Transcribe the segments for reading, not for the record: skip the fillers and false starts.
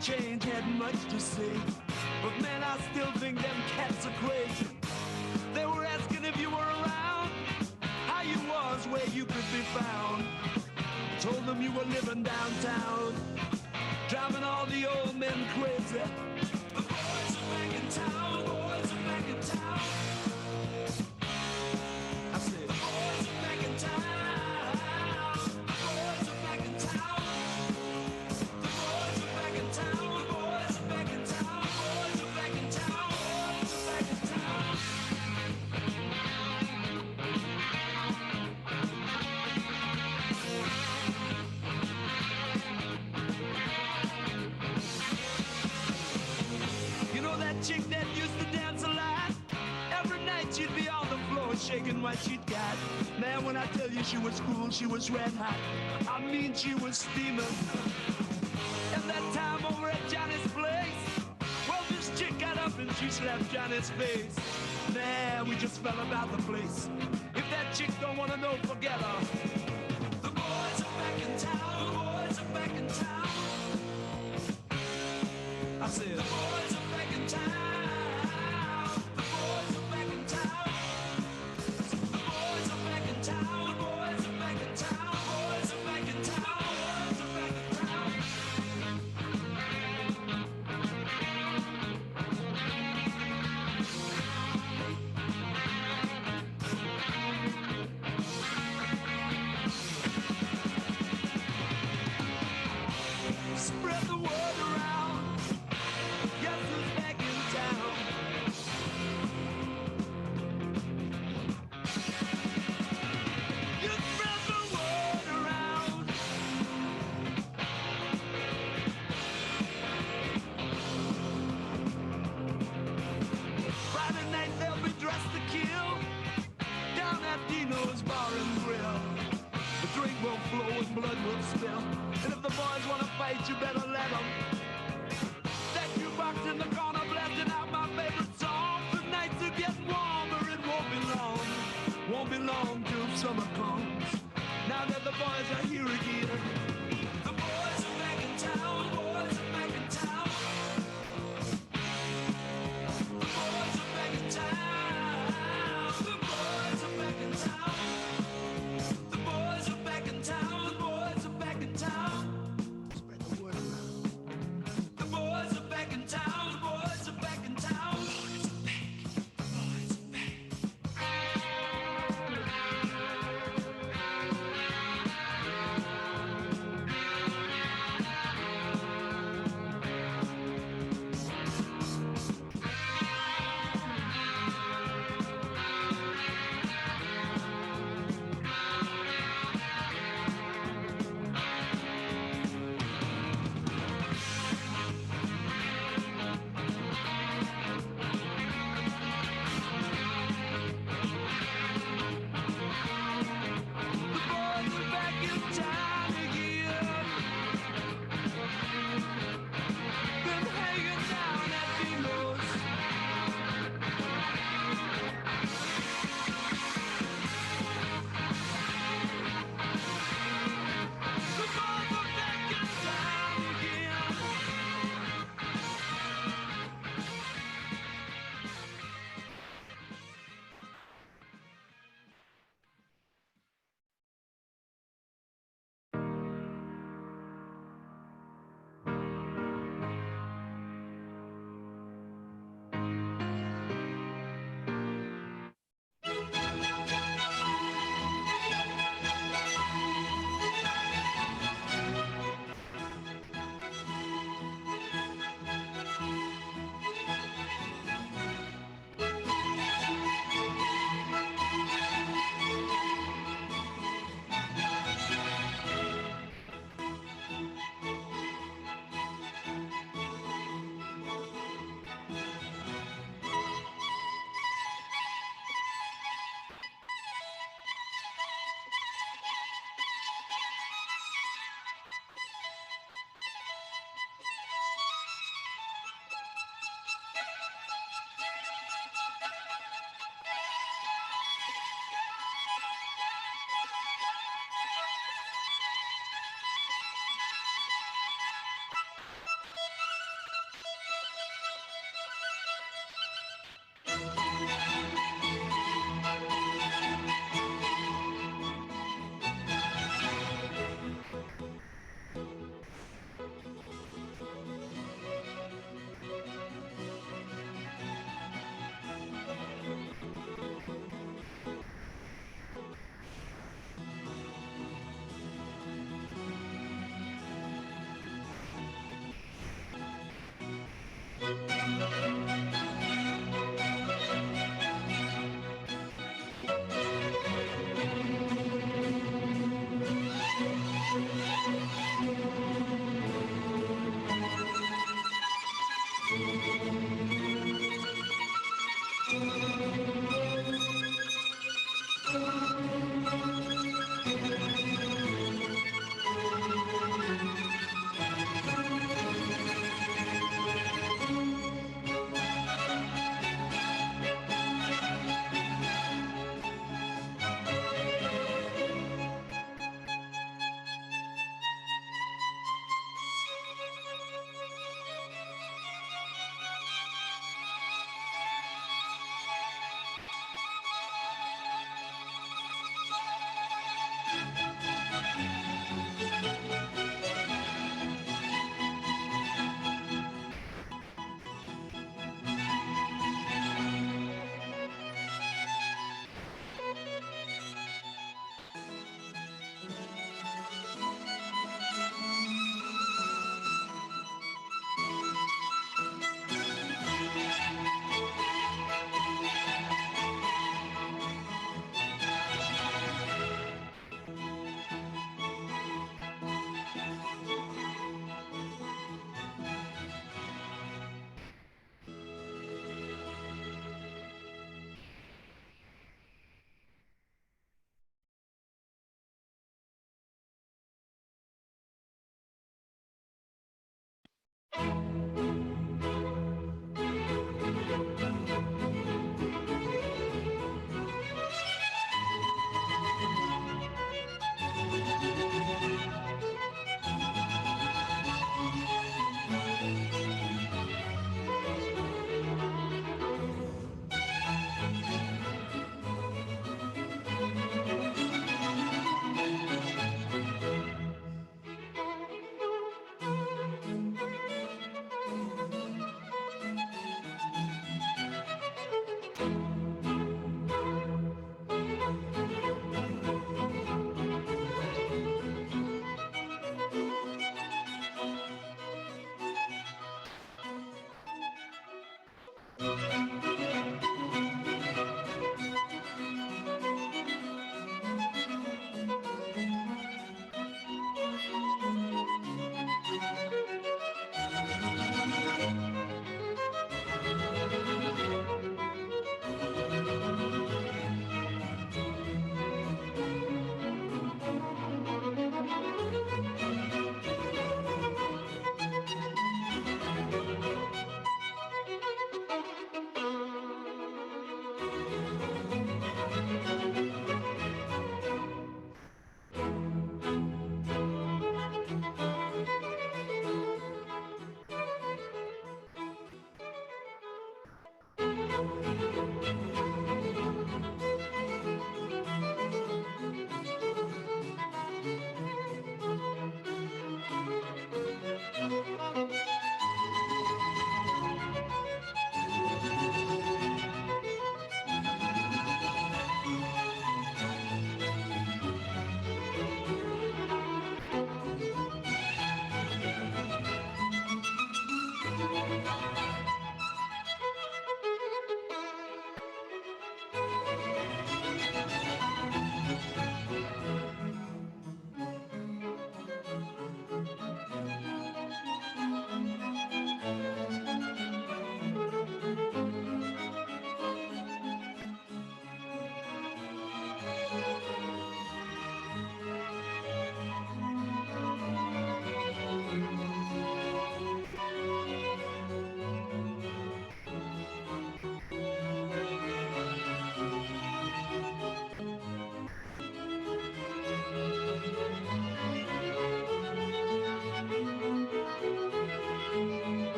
and change had much to say. But man, I still think them cats are crazy. They were asking if you were around, how you was, where you could be found. Told them you were living downtown, driving all the old men crazy. The boys are back in town, the boys are back in town. I said, the boys are back in town, the boys are back in town. The boys are back in town, the boys are back in town, the boys are back in town, the boys are back in town. You know that chick that used to dance a lot? Every night she'd be on the floor shaking what she'd got. Man, when I tell you she was cool, she was red hot. I mean, she was steaming. And that time over at Johnny's place, well, this chick got up and she slapped Johnny's face. Man, we just fell about the place. If that chick don't wanna know, forget her. The boys are back in town, the boys are back in town. I said, the boys are back in town. The boys are back in town. The boys are back in town. The boys are back in town. The boys are back in town. The boys are back in town. Spread the word around. Yes,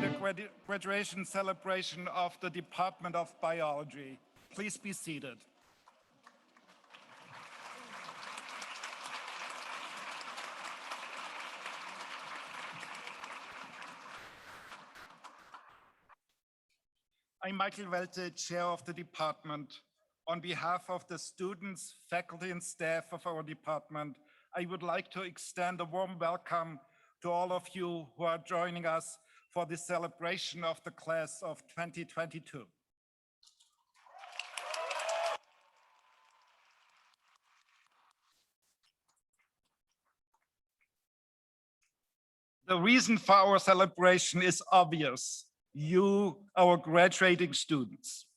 the graduation celebration of the Department of Biology. Please be seated. I'm Michael Welte, Chair of the department. On behalf of the students, faculty, and staff of our department, I would like to extend a warm welcome to all of you who are joining us for the celebration of the class of 2022. The reason for our celebration is obvious. You, our graduating students.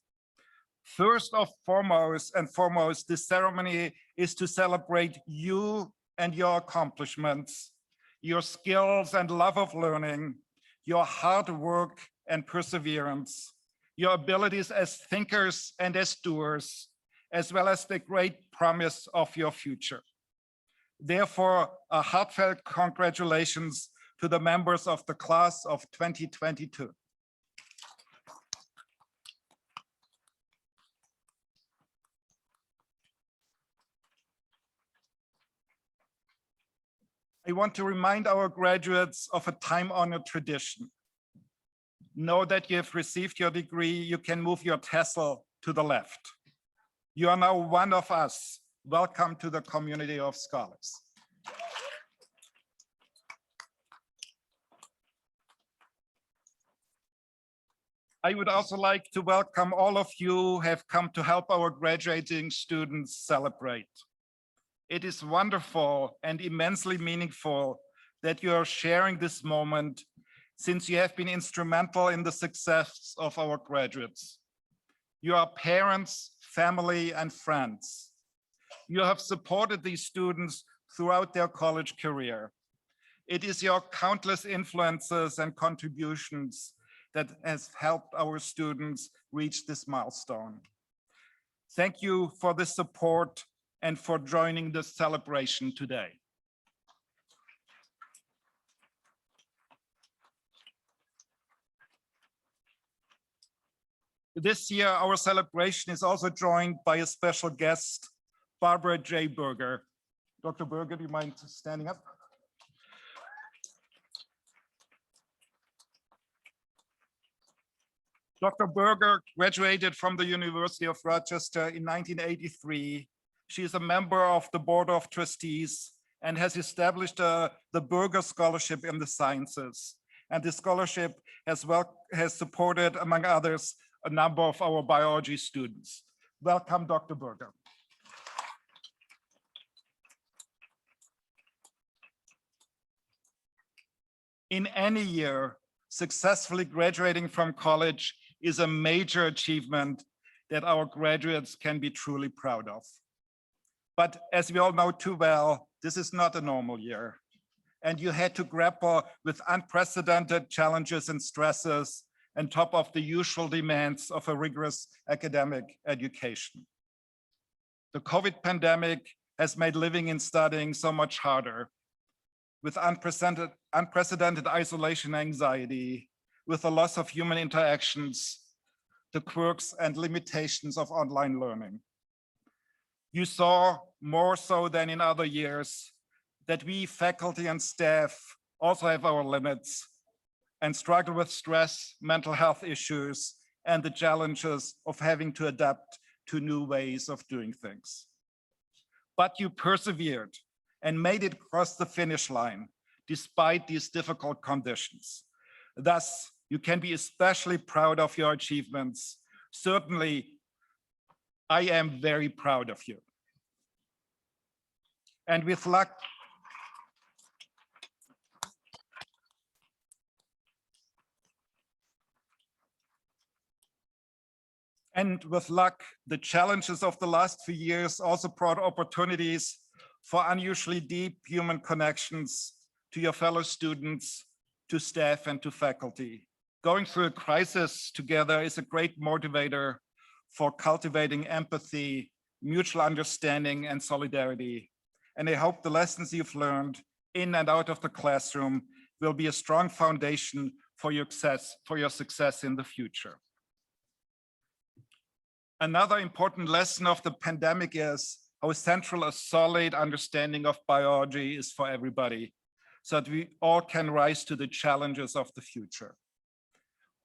First and foremost, this ceremony is to celebrate you and your accomplishments, your skills and love of learning, your hard work and perseverance, your abilities as thinkers and as doers, as well as the great promise of your future. Therefore, a heartfelt congratulations to the members of the class of 2022. I want to remind our graduates of a time-honored tradition. Know that you have received your degree, you can move your tassel to the left. You are now one of us. Welcome to the community of scholars. I would also like to welcome all of you who have come to help our graduating students celebrate. It is wonderful and immensely meaningful that you are sharing this moment, since you have been instrumental in the success of our graduates. You are parents, family, and friends. You have supported these students throughout their college career. It is your countless influences and contributions that has helped our students reach this milestone. Thank you for the support and for joining the celebration today. This year, our celebration is also joined by a special guest, Barbara J. Berger. Dr. Berger, do you mind standing up? Dr. Berger graduated from the University of Rochester in 1983. She is a member of the Board of Trustees and has established the Berger Scholarship in the Sciences. And this scholarship has supported, among others, a number of our biology students. Welcome, Dr. Berger. In any year, successfully graduating from college is a major achievement that our graduates can be truly proud of. But as we all know too well, this is not a normal year. And you had to grapple with unprecedented challenges and stresses on top of the usual demands of a rigorous academic education. The COVID pandemic has made living and studying so much harder, with unprecedented isolation anxiety, with the loss of human interactions, the quirks and limitations of online learning. You saw, more so than in other years, that we faculty and staff also have our limits and struggle with stress, mental health issues, and the challenges of having to adapt to new ways of doing things. But you persevered and made it across the finish line despite these difficult conditions. Thus, you can be especially proud of your achievements. Certainly, I am very proud of you. And with luck, the challenges of the last few years also brought opportunities for unusually deep human connections to your fellow students, to staff, and to faculty. Going through a crisis together is a great motivator for cultivating empathy, mutual understanding, and solidarity. And I hope the lessons you've learned in and out of the classroom will be a strong foundation for your success in the future. Another important lesson of the pandemic is how central a solid understanding of biology is for everybody, so that we all can rise to the challenges of the future.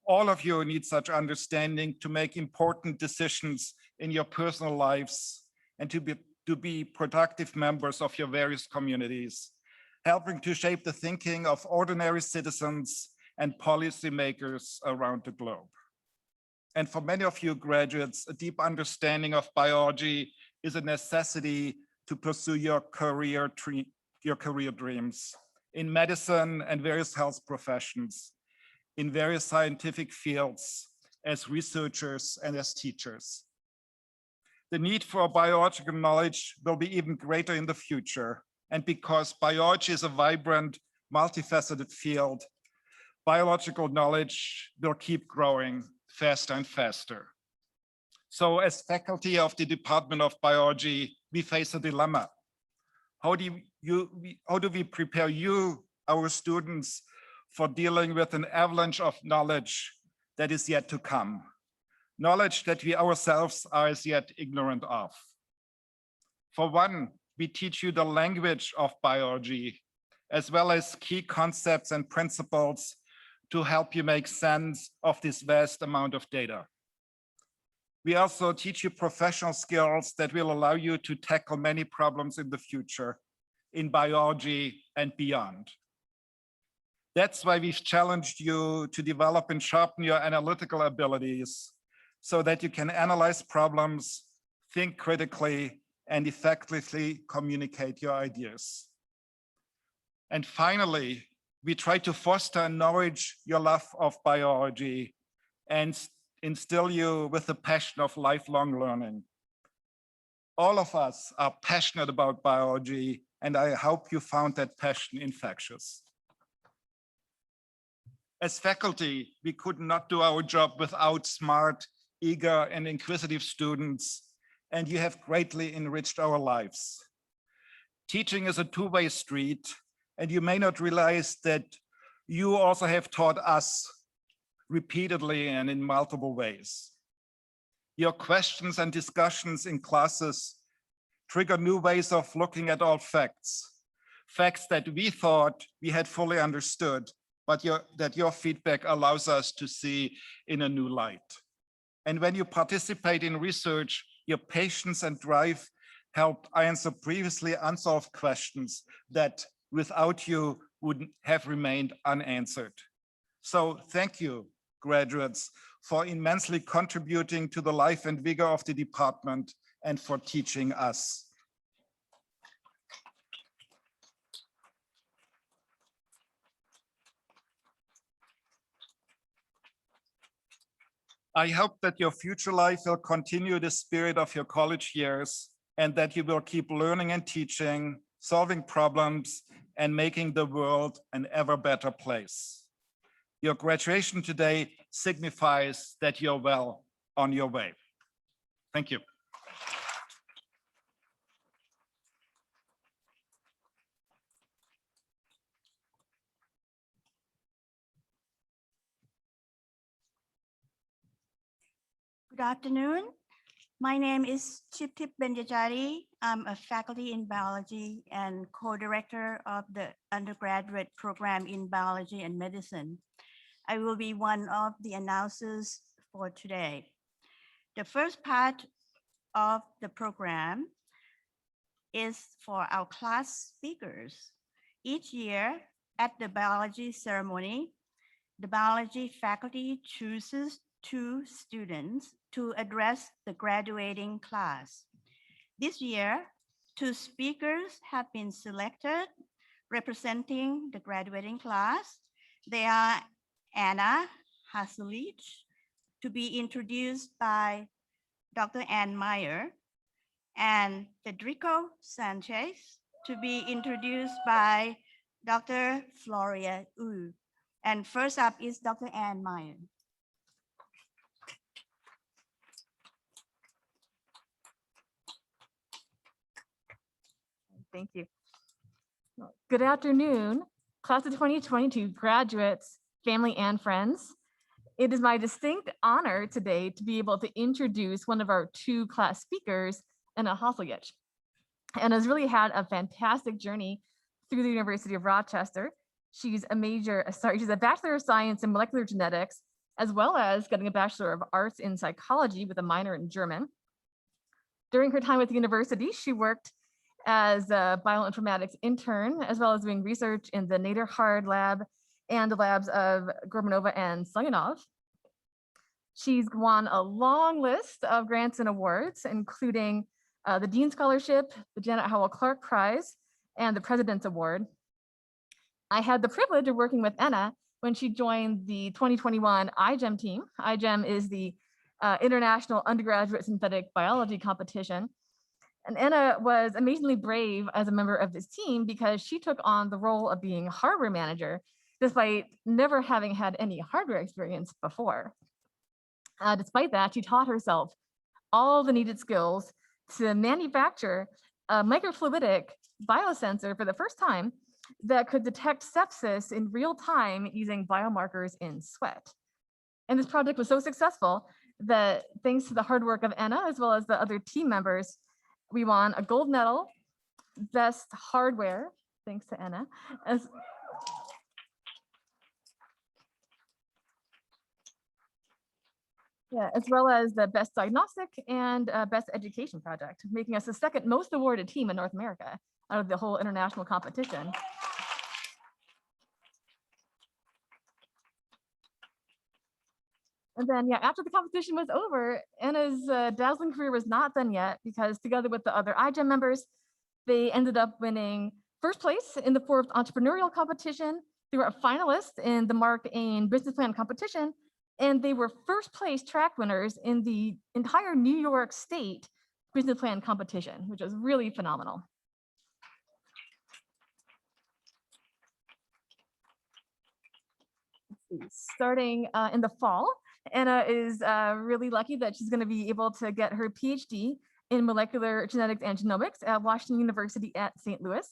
All of you need such understanding to make important decisions in your personal lives and to be productive members of your various communities, helping to shape the thinking of ordinary citizens and policymakers around the globe. And for many of you graduates, a deep understanding of biology is a necessity to pursue your career dreams in medicine and various health professions, in various scientific fields, as researchers and as teachers. The need for biological knowledge will be even greater in the future. And because biology is a vibrant, multifaceted field, biological knowledge will keep growing faster and faster. So as faculty of the Department of Biology, we face a dilemma. How do we prepare you, our students, for dealing with an avalanche of knowledge that is yet to come? Knowledge that we ourselves are as yet ignorant of. For one, we teach you the language of biology, as well as key concepts and principles to help you make sense of this vast amount of data. We also teach you professional skills that will allow you to tackle many problems in the future in biology and beyond. That's why we've challenged you to develop and sharpen your analytical abilities so that you can analyze problems, think critically, and effectively communicate your ideas. And finally, we try to foster and nourish your love of biology and instill you with the passion of lifelong learning. All of us are passionate about biology, and I hope you found that passion infectious. As faculty, we could not do our job without smart, eager, and inquisitive students, and you have greatly enriched our lives. Teaching is a two-way street, and you may not realize that you also have taught us repeatedly and in multiple ways. Your questions and discussions in classes trigger new ways of looking at all facts, facts that we thought we had fully understood, but that your feedback allows us to see in a new light. And when you participate in research, your patience and drive help answer previously unsolved questions that without you would have remained unanswered. So thank you, graduates, for immensely contributing to the life and vigor of the department and for teaching us. I hope that your future life will continue the spirit of your college years and that you will keep learning and teaching, solving problems, and making the world an ever better place. Your graduation today signifies that you're well on your way. Thank you. Good afternoon. My name is Chiptip Benjajari. I'm a faculty in biology and co-director of the undergraduate program in biology and medicine. I will be one of the announcers for today. The first part of the program is for our class speakers. Each year at the biology ceremony, the biology faculty chooses 2 students to address the graduating class. This year, 2 speakers have been selected representing the graduating class. They are Anna Haselich, to be introduced by Dr. Ann Meyer, and Federico Sanchez, to be introduced by Dr. Floria Wu. And first up is Dr. Ann Meyer. Thank you. Good afternoon, class of 2022 graduates family, and friends. It is my distinct honor today to be able to introduce one of our two class speakers, Anna Hasselgich. Anna's really had a fantastic journey through the University of Rochester. She's a Bachelor of Science in Molecular Genetics, as well as getting a Bachelor of Arts in Psychology with a minor in German. During her time at the university, she worked as a bioinformatics intern, as well as doing research in the Nader Hard lab and the labs of Gorbanova and Slyanov. She's won a long list of grants and awards, including the Dean Scholarship, the Janet Howell Clark Prize, and the President's Award. I had the privilege of working with Anna when she joined the 2021 iGEM team. iGEM is the International Undergraduate Synthetic Biology Competition. And Anna was amazingly brave as a member of this team because she took on the role of being hardware manager, despite never having had any hardware experience before. Despite that, she taught herself all the needed skills to manufacture a microfluidic biosensor for the first time that could detect sepsis in real time using biomarkers in sweat. And this project was so successful that thanks to the hard work of Anna, as well as the other team members, we won a gold medal, best hardware, thanks to Anna, as well as the best diagnostic and best education project, making us the second most awarded team in North America out of the whole international competition. And then, after the competition was over, Anna's dazzling career was not done yet, because together with the other iGEM members, they ended up winning first place in the Forbes entrepreneurial competition. They were a finalist in the Mark Ain business plan competition, and they were first place track winners in the entire New York State business plan competition, which was really phenomenal. Starting in the fall, Anna is really lucky that she's going to be able to get her PhD in molecular genetics and genomics at Washington University at St. Louis.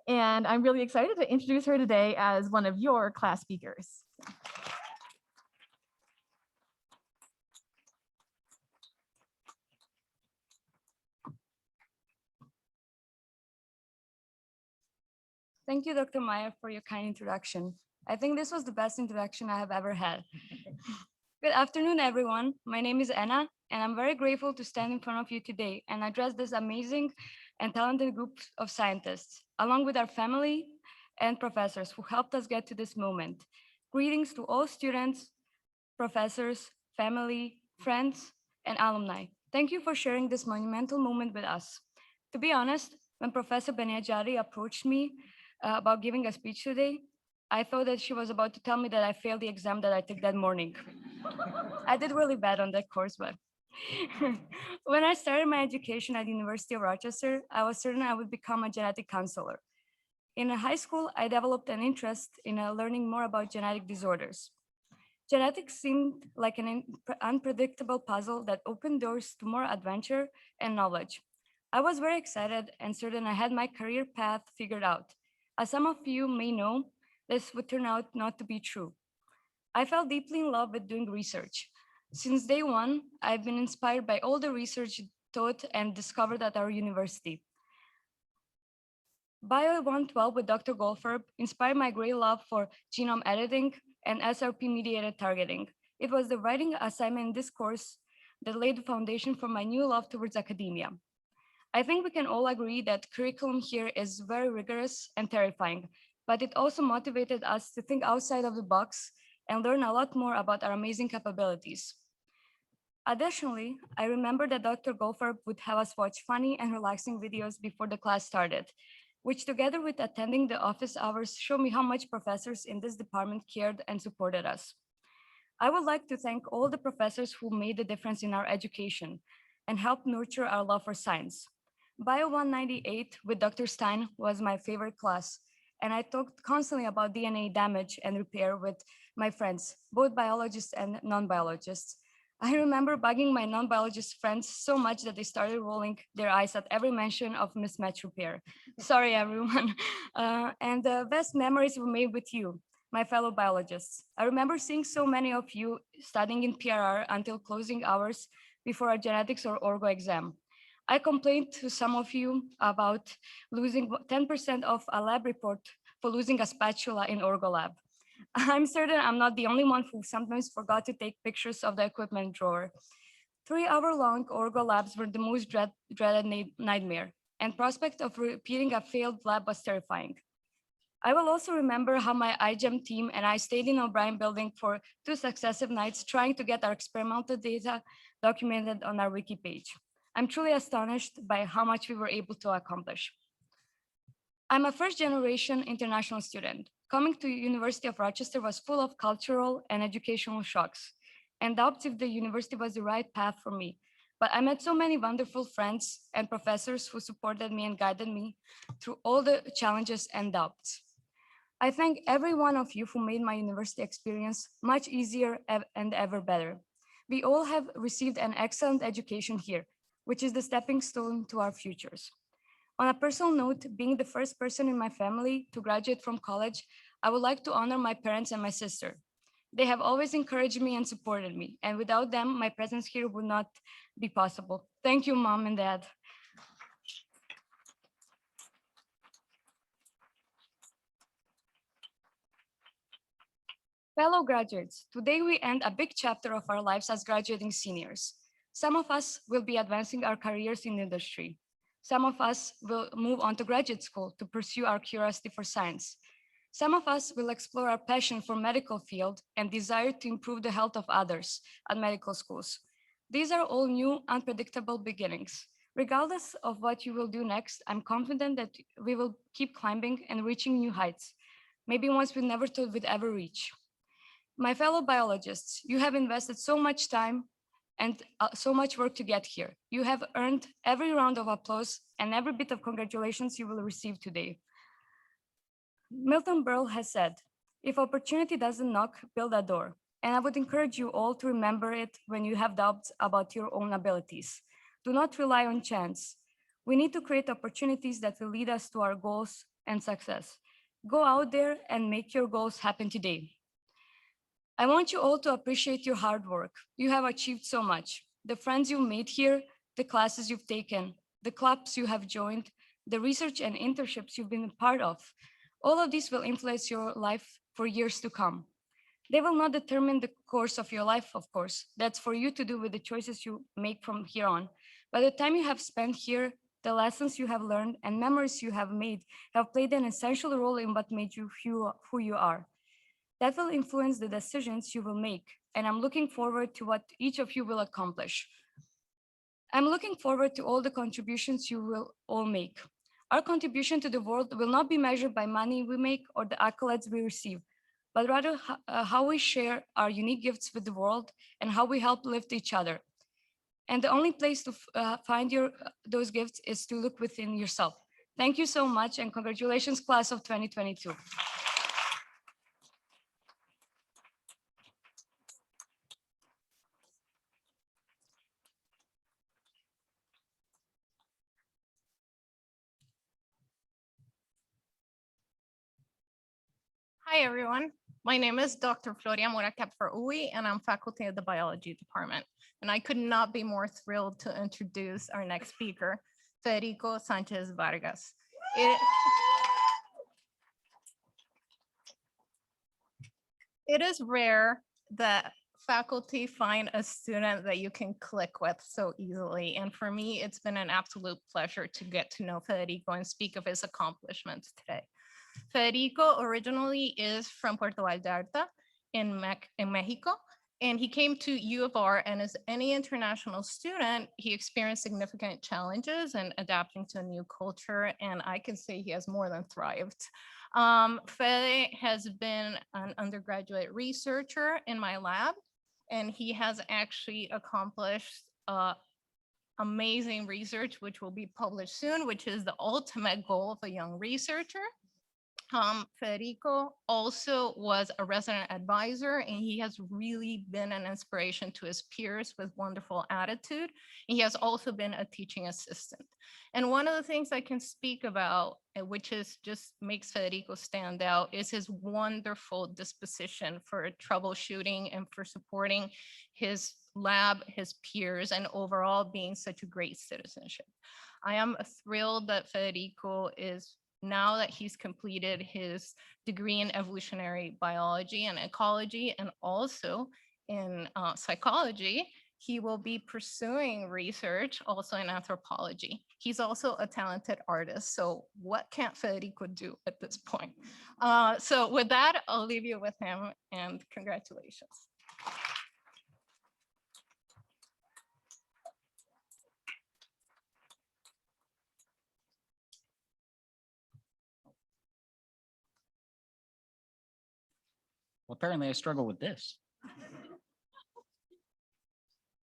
And I'm really excited to introduce her today as one of your class speakers. Thank you, Dr. Meyer, for your kind introduction. I think this was the best introduction I have ever had. Good afternoon, everyone. My name is Anna, and I'm very grateful to stand in front of you today and address this amazing and talented group of scientists, along with our family and professors who helped us get to this moment. Greetings to all students, professors, family, friends, and alumni. Thank you for sharing this monumental moment with us. To be honest, when Professor Beniajari approached me about giving a speech today, I thought that she was about to tell me that I failed the exam that I took that morning. I did really bad on that course, but when I started my education at the University of Rochester, I was certain I would become a genetic counselor. In high school, I developed an interest in learning more about genetic disorders. Genetics seemed like an unpredictable puzzle that opened doors to more adventure and knowledge. I was very excited and certain I had my career path figured out. As some of you may know, this would turn out not to be true. I fell deeply in love with doing research. Since day one, I've been inspired by all the research taught and discovered at our university. Bio 112 with Dr. Goldfarb inspired my great love for genome editing and SRP-mediated targeting. It was the writing assignment in this course that laid the foundation for my new love towards academia. I think we can all agree that curriculum here is very rigorous and terrifying, but it also motivated us to think outside of the box and learn a lot more about our amazing capabilities. Additionally, I remember that Dr. Goldfarb would have us watch funny and relaxing videos before the class started, which together with attending the office hours show me how much professors in this department cared and supported us. I would like to thank all the professors who made the difference in our education and helped nurture our love for science. Bio 198 with Dr. Stein was my favorite class, and I talked constantly about DNA damage and repair with my friends, both biologists and non-biologists. I remember bugging my non-biologist friends so much that they started rolling their eyes at every mention of mismatch repair. Sorry, everyone. And the best memories were made with you, my fellow biologists. I remember seeing so many of you studying in PRR until closing hours before a genetics or orgo exam. I complained to some of you about losing 10% of a lab report for losing a spatula in orgo lab. I'm certain I'm not the only one who sometimes forgot to take pictures of the equipment drawer. 3-hour-long orgo labs were the most dreaded nightmare, and prospect of repeating a failed lab was terrifying. I will also remember how my iGEM team and I stayed in O'Brien building for 2 successive nights trying to get our experimental data documented on our wiki page. I'm truly astonished by how much we were able to accomplish. I'm a first-generation international student. Coming to University of Rochester was full of cultural and educational shocks, and doubts if the university was the right path for me. But I met so many wonderful friends and professors who supported me and guided me through all the challenges and doubts. I thank every one of you who made my university experience much easier and ever better. We all have received an excellent education here, which is the stepping stone to our futures. On a personal note, being the first person in my family to graduate from college, I would like to honor my parents and my sister. They have always encouraged me and supported me, and without them, my presence here would not be possible. Thank you, Mom and Dad. Fellow graduates, today we end a big chapter of our lives as graduating seniors. Some of us will be advancing our careers in industry. Some of us will move on to graduate school to pursue our curiosity for science. Some of us will explore our passion for medical field and desire to improve the health of others at medical schools. These are all new, unpredictable beginnings. Regardless of what you will do next, I'm confident that we will keep climbing and reaching new heights, maybe ones we never thought we'd ever reach. My fellow biologists, you have invested so much time and so much work to get here. You have earned every round of applause and every bit of congratulations you will receive today. Milton Berle has said, if opportunity doesn't knock, build a door. And I would encourage you all to remember it when you have doubts about your own abilities. Do not rely on chance. We need to create opportunities that will lead us to our goals and success. Go out there and make your goals happen today. I want you all to appreciate your hard work. You have achieved so much. The friends you've made here, the classes you've taken, the clubs you have joined, the research and internships you've been a part of. All of these will influence your life for years to come. They will not determine the course of your life, of course. That's for you to do with the choices you make from here on. By the time you have spent here, the lessons you have learned and memories you have made have played an essential role in what made you who you are. That will influence the decisions you will make, and I'm looking forward to what each of you will accomplish. I'm looking forward to all the contributions you will all make. Our contribution to the world will not be measured by money we make or the accolades we receive, but rather how we share our unique gifts with the world and how we help lift each other. And the only place to find those gifts is to look within yourself. Thank you so much, and congratulations, class of 2022. Hi, everyone. My name is Dr. Floria Mora-Capfer-Uy, and I'm faculty at the biology department. And I could not be more thrilled to introduce our next speaker, Federico Sanchez Vargas. It is rare that faculty find a student that you can click with so easily. And for me, it's been an absolute pleasure to get to know Federico and speak of his accomplishments today. Federico originally is from Puerto Vallarta in Mexico, and he came to U of R, and as any international student, he experienced significant challenges in adapting to a new culture, and I can say he has more than thrived. Fede has been an undergraduate researcher in my lab, and he has actually accomplished amazing research, which will be published soon, which is the ultimate goal of a young researcher. Federico also was a resident advisor, and he has really been an inspiration to his peers with wonderful attitude. He has also been a teaching assistant. And one of the things I can speak about, which is just makes Federico stand out, is his wonderful disposition for troubleshooting and for supporting his lab, his peers, and overall being such a great citizenship. I am thrilled that Federico is, now that he's completed his degree in evolutionary biology and ecology, and also in psychology, he will be pursuing research also in anthropology. He's also a talented artist. So what can't Federico do at this point? So with that, I'll leave you with him, and congratulations. Well, apparently I struggle with this.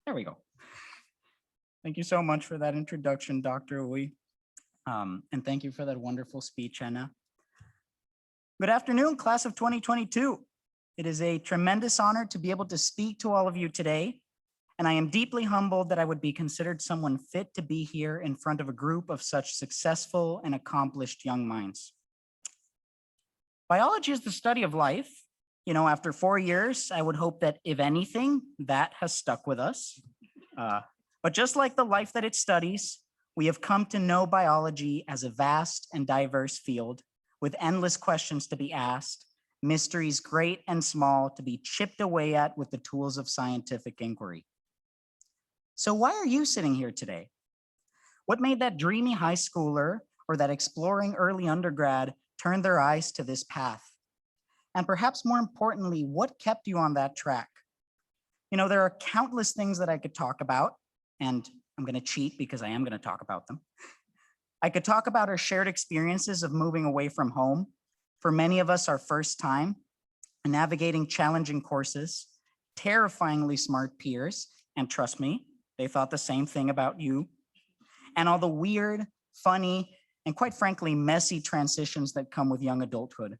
There we go. Thank you so much for that introduction, Dr. Uy. And thank you for that wonderful speech, Anna. Good afternoon, class of 2022. It is a tremendous honor to be able to speak to all of you today. And I am deeply humbled that I would be considered someone fit to be here in front of a group of such successful and accomplished young minds. Biology is the study of life. You know, after 4 years, I would hope that if anything, that has stuck with us. But just like the life that it studies, we have come to know biology as a vast and diverse field with endless questions to be asked, mysteries great and small to be chipped away at with the tools of scientific inquiry. So why are you sitting here today? What made that dreamy high schooler or that exploring early undergrad turn their eyes to this path? And perhaps more importantly, what kept you on that track? You know, there are countless things that I could talk about, and I'm going to cheat because I am going to talk about them. I could talk about our shared experiences of moving away from home. For many of us, our first time, navigating challenging courses, terrifyingly smart peers, and trust me, they thought the same thing about you, and all the weird, funny, and quite frankly, messy transitions that come with young adulthood.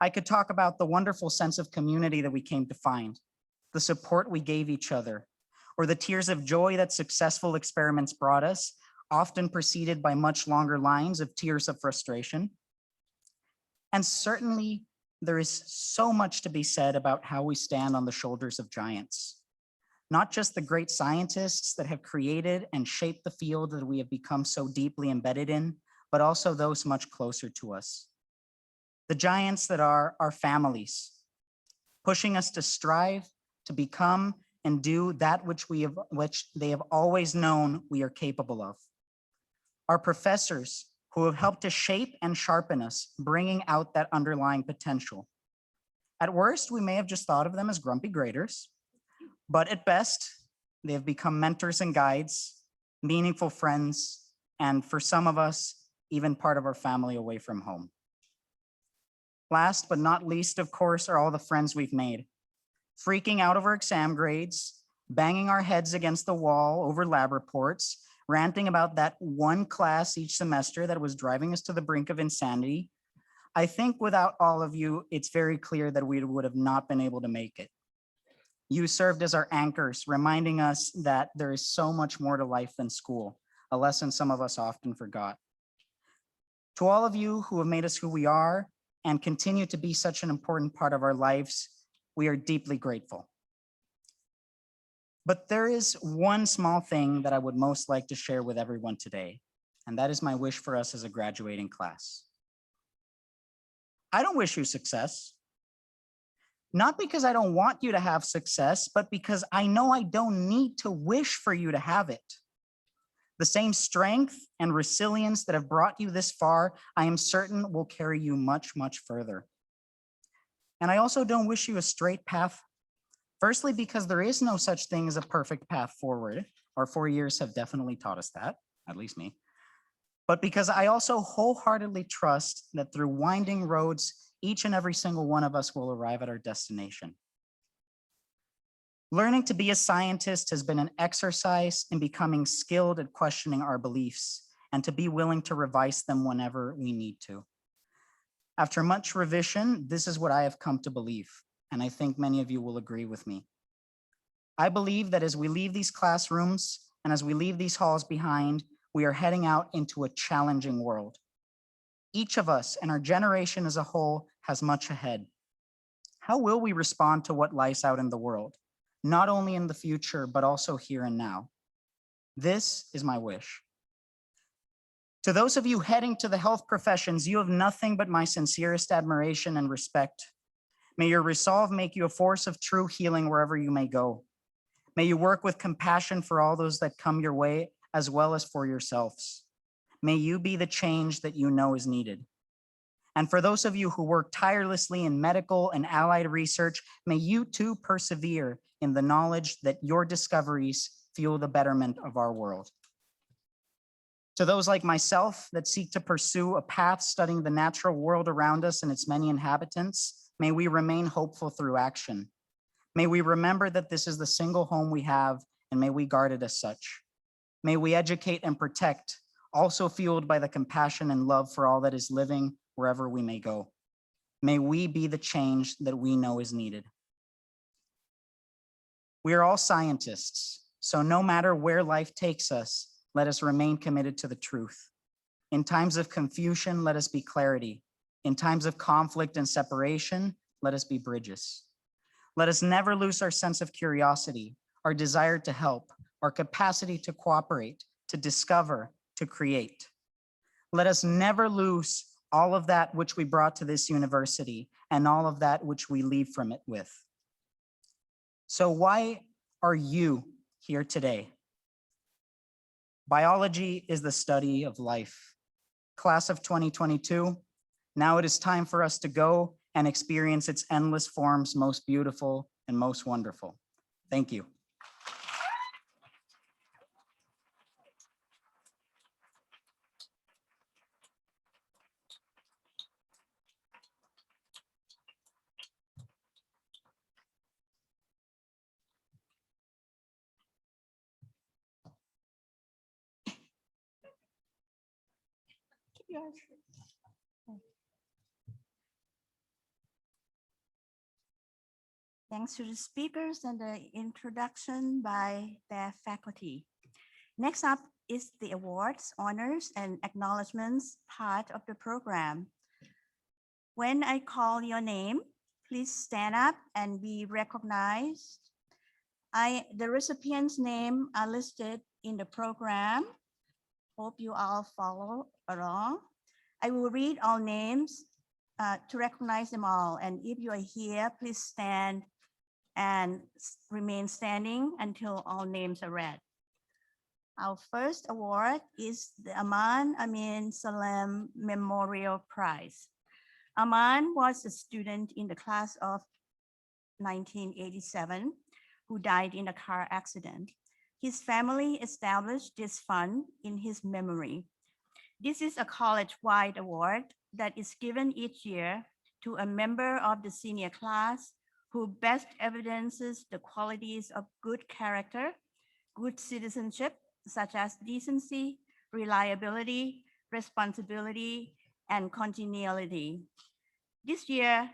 I could talk about the wonderful sense of community that we came to find, the support we gave each other, or the tears of joy that successful experiments brought us, often preceded by much longer lines of tears of frustration. And certainly, there is so much to be said about how we stand on the shoulders of giants. Not just the great scientists that have created and shaped the field that we have become so deeply embedded in, but also those much closer to us. The giants that are our families, pushing us to strive, to become and do that which they have always known we are capable of. Our professors who have helped to shape and sharpen us, bringing out that underlying potential. At worst, we may have just thought of them as grumpy graders, but at best, they have become mentors and guides, meaningful friends, and for some of us, even part of our family away from home. Last but not least, of course, are all the friends we've made. Freaking out over exam grades, banging our heads against the wall over lab reports, ranting about that one class each semester that was driving us to the brink of insanity. I think without all of you, it's very clear that we would have not been able to make it. You served as our anchors, reminding us that there is so much more to life than school, a lesson some of us often forgot. To all of you who have made us who we are and continue to be such an important part of our lives, we are deeply grateful. But there is one small thing that I would most like to share with everyone today, and that is my wish for us as a graduating class. I don't wish you success. Not because I don't want you to have success, but because I know I don't need to wish for you to have it. The same strength and resilience that have brought you this far, I am certain will carry you much, much further. And I also don't wish you a straight path. Firstly, because there is no such thing as a perfect path forward. Our 4 years have definitely taught us that, at least me. But because I also wholeheartedly trust that through winding roads, each and every single one of us will arrive at our destination. Learning to be a scientist has been an exercise in becoming skilled at questioning our beliefs and to be willing to revise them whenever we need to. After much revision, this is what I have come to believe, and I think many of you will agree with me. I believe that as we leave these classrooms and as we leave these halls behind, we are heading out into a challenging world. Each of us and our generation as a whole has much ahead. How will we respond to what lies out in the world, not only in the future, but also here and now? This is my wish. To those of you heading to the health professions, you have nothing but my sincerest admiration and respect. May your resolve make you a force of true healing wherever you may go. May you work with compassion for all those that come your way, as well as for yourselves. May you be the change that you know is needed. And for those of you who work tirelessly in medical and allied research, may you too persevere in the knowledge that your discoveries fuel the betterment of our world. To those like myself that seek to pursue a path studying the natural world around us and its many inhabitants, may we remain hopeful through action. May we remember that this is the single home we have, and may we guard it as such. May we educate and protect, also fueled by the compassion and love for all that is living wherever we may go. May we be the change that we know is needed. We are all scientists, so no matter where life takes us, let us remain committed to the truth. In times of confusion, let us be clarity. In times of conflict and separation, let us be bridges. Let us never lose our sense of curiosity, our desire to help, our capacity to cooperate, to discover, to create. Let us never lose all of that which we brought to this university and all of that which we leave from it with. So why are you here today? Biology is the study of life. Class of 2022, now it is time for us to go and experience its endless forms, most beautiful and most wonderful. Thank you. Thanks to the speakers and the introduction by their faculty. Next up is the awards, honors, and acknowledgements part of the program. When I call your name, please stand up and be recognized. The recipients' names are listed in the program. Hope you all follow along. I will read all names to recognize them all. And if you are here, please stand and remain standing until all names are read. Our first award is the Aman Amin Salem Memorial Prize. Aman was a student in the class of 1987 who died in a car accident. His family established this fund in his memory. This is a college-wide award that is given each year to a member of the senior class who best evidences the qualities of good character, good citizenship, such as decency, reliability, responsibility, and congeniality. This year,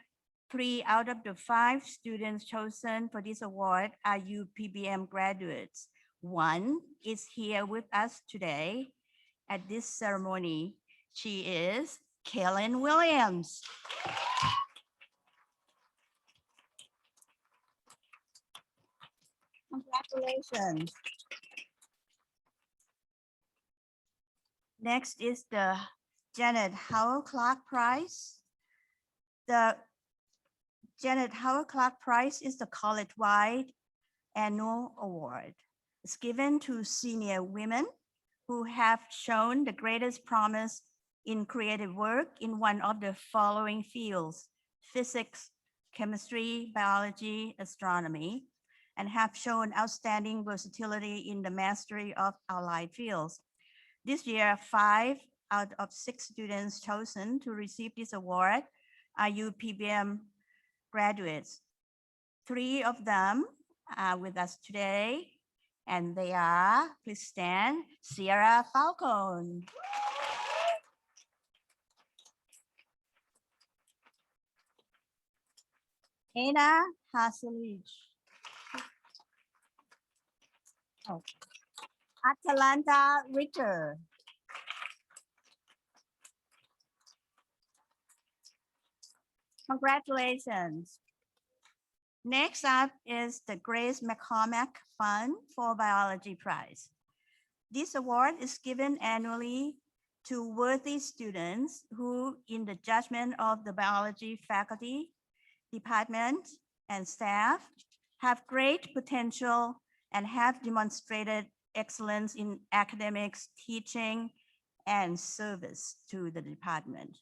3 out of the 5 students chosen for this award are UPBM graduates. One is here with us today at this ceremony. She is Kaylin Williams. Congratulations. Next is the Janet Howell Clark Prize. The Janet Howell Clark Prize is the college-wide annual award. It's given to senior women who have shown the greatest promise in creative work in one of the following fields: physics, chemistry, biology, astronomy, and have shown outstanding versatility in the mastery of allied fields. This year, 5 out of 6 students chosen to receive this award are UPBM graduates. 3 of them are with us today, and they are, please stand, Sierra Falcone, Anna Haselich. Oh. Atalanta Richter. Congratulations. Next up is the Grace McCormack Fund for Biology Prize. This award is given annually to worthy students who, in the judgment of the biology faculty, department, and staff, have great potential and have demonstrated excellence in academics, teaching, and service to the department,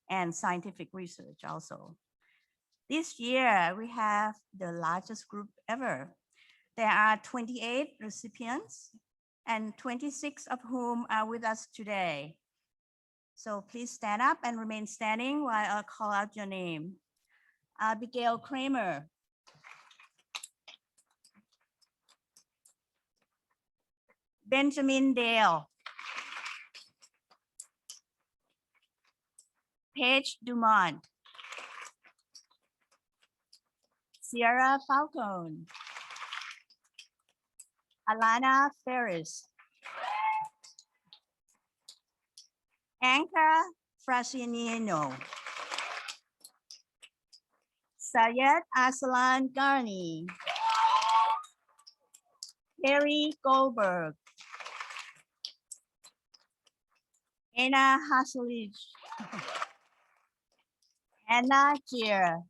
and scientific research also. This year, we have the largest group ever. There are 28 recipients, and 26 of whom are with us today. So please stand up and remain standing while I call out your name. Abigail Kramer. Benjamin Dale. Paige Dumont. Sierra Falcone. Alana Ferris. Anka Frasianino. Sayed Aslan Garni. Harry Goldberg. Anna Haselich. Anna Gier.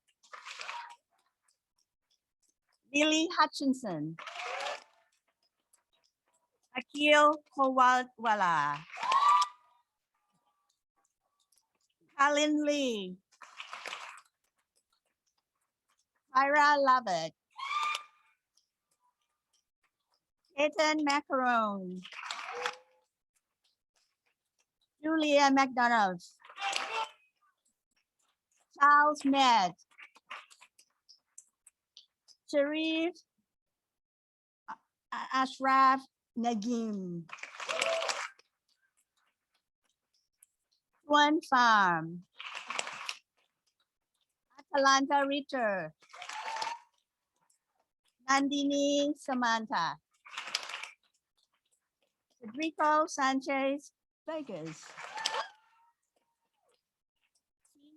Lily Hutchinson. Akil Kowalwala. Colin Lee. Ira Lovett. Peyton Macaron. Julia McDonald. Charles Med. Sharif Ashraf Nagim. One Farm. Atalanta Ritter. Nandini Samantha. Federico Sanchez Vegas.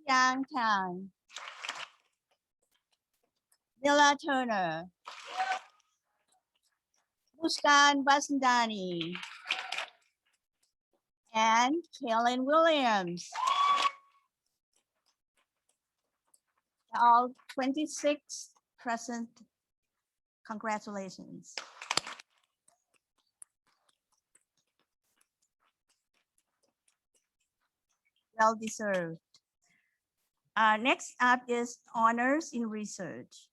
Yang Tang. Nilla Turner. Muskan Basandani. And Kaylin Williams. All 26 present. Congratulations. Well deserved. Next up is honors in research.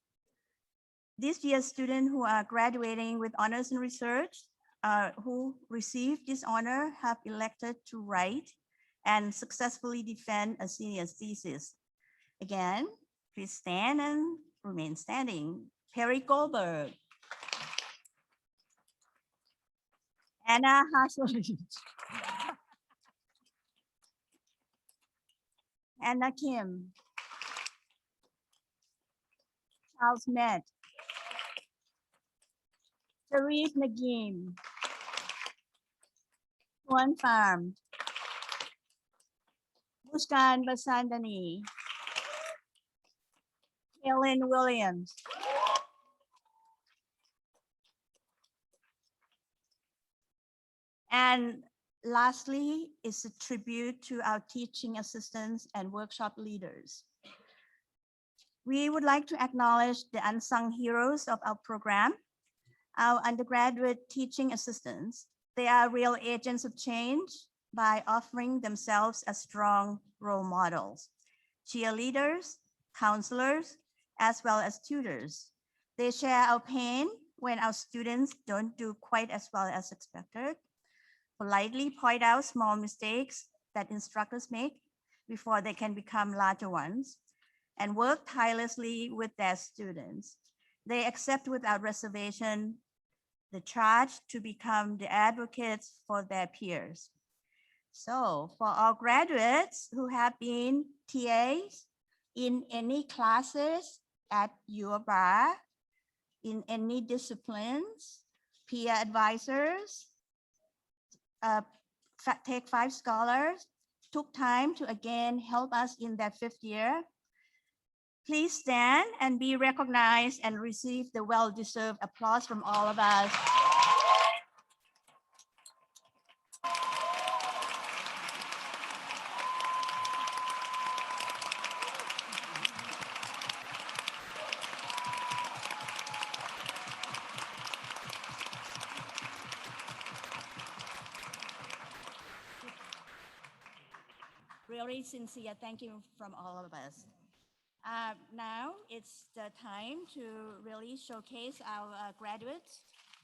This year's students who are graduating with honors in research who received this honor have elected to write and successfully defend a senior thesis. Again, please stand and remain standing. Perry Goldberg. Anna Haselich. Anna Kim. Charles Met. Sharif Nagim. One Farm. Muskan Basandani. Kaylin Williams. And lastly is a tribute to our teaching assistants and workshop leaders. We would like to acknowledge the unsung heroes of our program, our undergraduate teaching assistants. They are real agents of change by offering themselves as strong role models, cheerleaders, counselors, as well as tutors. They share our pain when our students don't do quite as well as expected, politely point out small mistakes that instructors make before they can become larger ones, and work tirelessly with their students. They accept without reservation the charge to become the advocates for their peers. So for our graduates who have been TAs in any classes at your bar in any disciplines, peer advisors, take 5 scholars, took time to again help us in that 5th year. Please stand and be recognized and receive the well-deserved applause from all of us. Really sincere thank you from all of us. Now it's the time to really showcase our graduates.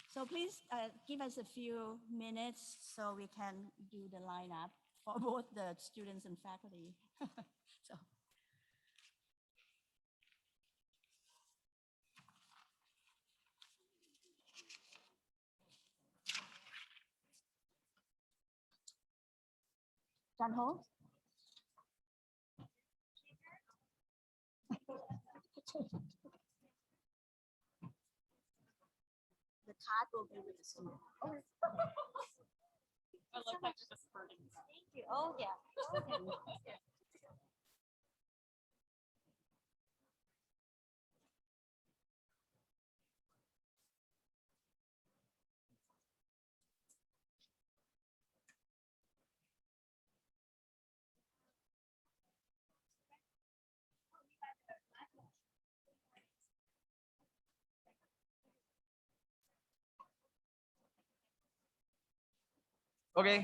So please give us a few minutes so we can do the lineup for both the students and faculty. So. John Holmes? The card will be with the student. I love how you're just burning. Thank you. Oh, yeah. Okay. Okay.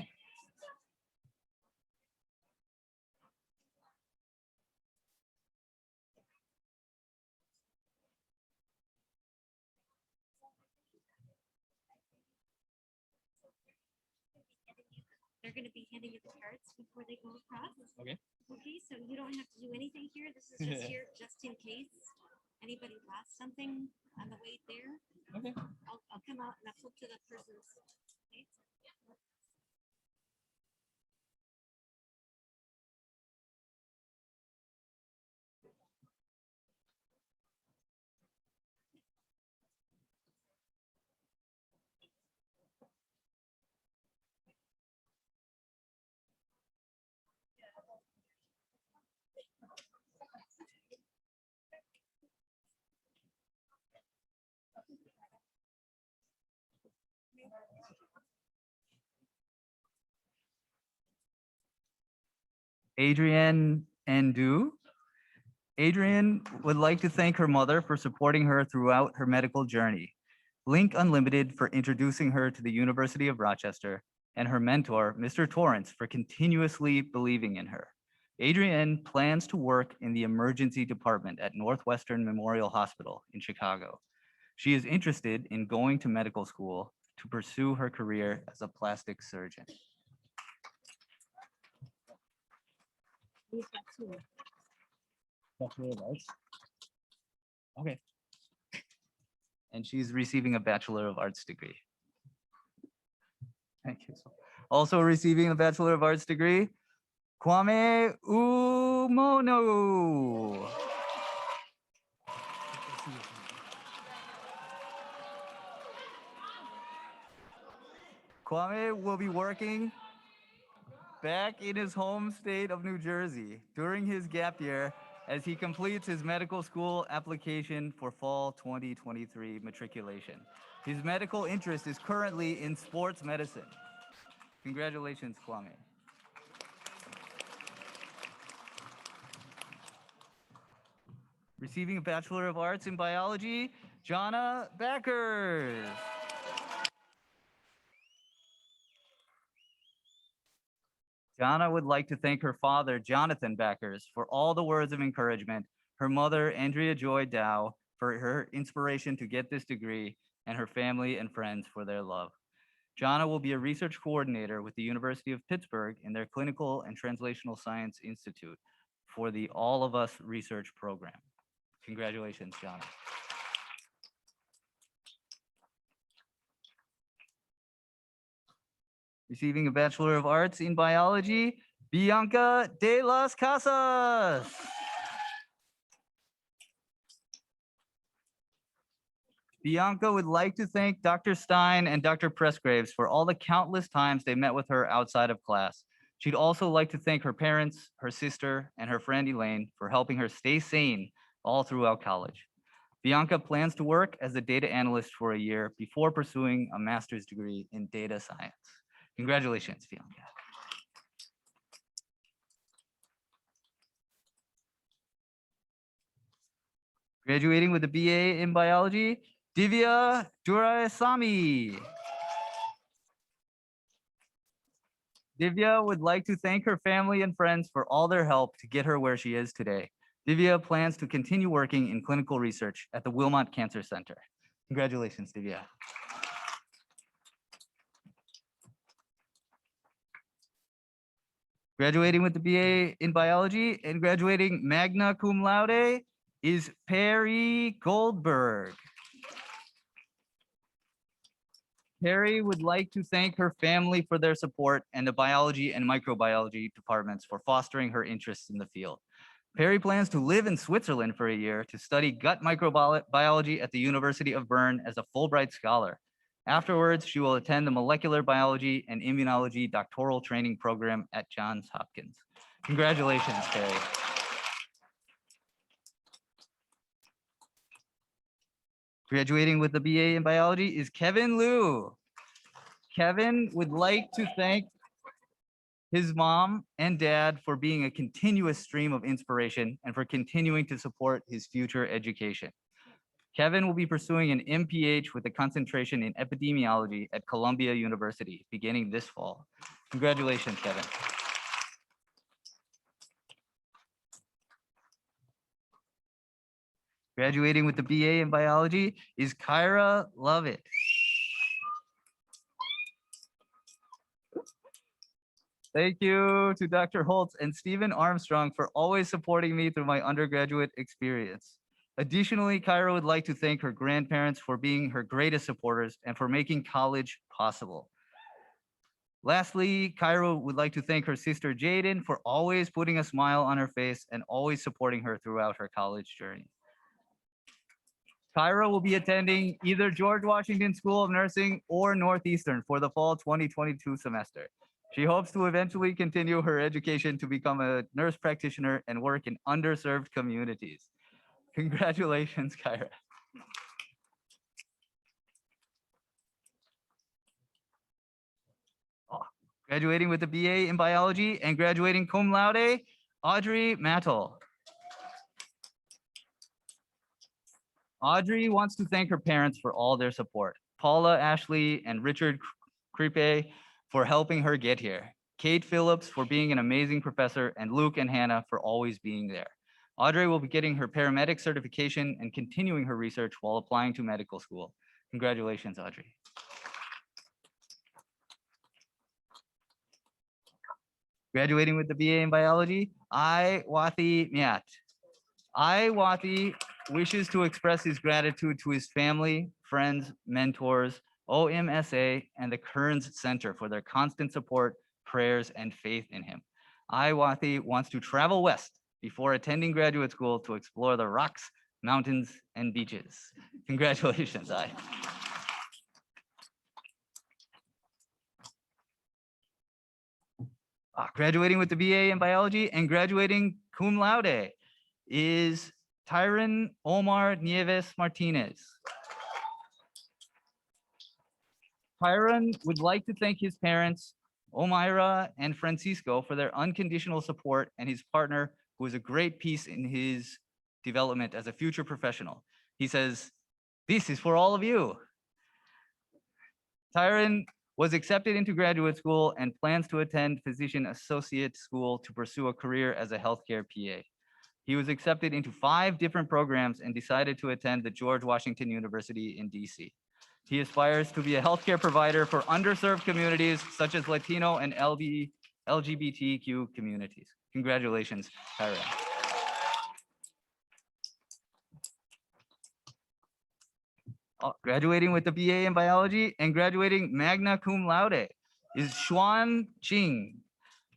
They're going to be handing you the cards before they go across. Okay. Okay, so you don't have to do anything here. This is just here just in case anybody lost something on the way there. Okay. I'll come out and I'll flip to the person's. Okay. Adrienne Andu. Adrienne would like to thank her mother for supporting her throughout her medical journey, Link Unlimited for introducing her to the University of Rochester, and her mentor, Mr. Torrance, for continuously believing in her. Adrienne plans to work in the emergency department at Northwestern Memorial Hospital in Chicago. She is interested in going to medical school to pursue her career as a plastic surgeon. Okay. And she's receiving a Bachelor of Arts degree. Thank you. Also receiving a Bachelor of Arts degree, Kwame Umono. Kwame will be working back in his home state of New Jersey during his gap year as he completes his medical school application for fall 2023 matriculation. His medical interest is currently in sports medicine. Congratulations, Kwame. Receiving a Bachelor of Arts in Biology, Jana Backers. Jana would like to thank her father, Jonathan Backers, for all the words of encouragement, her mother, Andrea Joy Dow, for her inspiration to get this degree, and her family and friends for their love. Jana will be a research coordinator with the University of Pittsburgh in their Clinical and Translational Science Institute for the All of Us research program. Congratulations, Jana. Receiving a Bachelor of Arts in Biology, Bianca de las Casas. Bianca would like to thank Dr. Stein and Dr. Pressgraves for all the countless times they met with her outside of class. She'd also like to thank her parents, her sister, and her friend Elaine for helping her stay sane all throughout college. Bianca plans to work as a data analyst for a year before pursuing a master's degree in data science. Congratulations, Bianca. Graduating with a BA in biology, Divya Duraisamy. Divya would like to thank her family and friends for all their help to get her where she is today. Divya plans to continue working in clinical research at the Wilmot Cancer Center. Congratulations, Divya. Graduating with the BA in biology and graduating magna cum laude is Perry Goldberg. Perry would like to thank her family for their support and the biology and microbiology departments for fostering her interests in the field. Perry plans to live in Switzerland for a year to study gut microbiology at the University of Bern as a Fulbright scholar. Afterwards, she will attend the molecular biology and immunology doctoral training program at Johns Hopkins. Congratulations, Perry. Graduating with the BA in biology is Kevin Liu. Kevin would like to thank his mom and dad for being a continuous stream of inspiration and for continuing to support his future education. Kevin will be pursuing an MPH with a concentration in epidemiology at Columbia University beginning this fall. Congratulations, Kevin. Graduating with the BA in biology is Kyra Lovett. Thank you to Dr. Holtz and Stephen Armstrong for always supporting me through my undergraduate experience. Additionally, Kyra would like to thank her grandparents for being her greatest supporters and for making college possible. Lastly, Kyra would like to thank her sister Jaden for always putting a smile on her face and always supporting her throughout her college journey. Kyra will be attending either George Washington School of Nursing or Northeastern for the fall 2022 semester. She hopes to eventually continue her education to become a nurse practitioner and work in underserved communities. Congratulations, Kyra. Graduating with a BA in biology and graduating cum laude, Audrey Mattel. Audrey wants to thank her parents for all their support. Paula, Ashley, and Richard Kripe for helping her get here. Kate Phillips for being an amazing professor, and Luke and Hannah for always being there. Audrey will be getting her paramedic certification and continuing her research while applying to medical school. Congratulations, Audrey. Graduating with the BA in biology, Wati Miat. Wati wishes to express his gratitude to his family, friends, mentors, OMSA, and the Kearns Center for their constant support, prayers, and faith in him. Wati wants to travel west before attending graduate school to explore the rocks, mountains, and beaches. Congratulations, I. Graduating with the BA in biology and graduating cum laude is Tyron Omar Nieves Martinez. Tyron would like to thank his parents, Omaira and Francisco, for their unconditional support and his partner, who is a great piece in his development as a future professional. He says, "This is for all of you." Tyron was accepted into graduate school and plans to attend physician associate school to pursue a career as a healthcare PA. He was accepted into 5 different programs and decided to attend the George Washington University in DC. He aspires to be a healthcare provider for underserved communities such as Latino and LGBTQ communities. Congratulations, Tyron. Graduating with the BA in biology and graduating magna cum laude is Xuan Qing.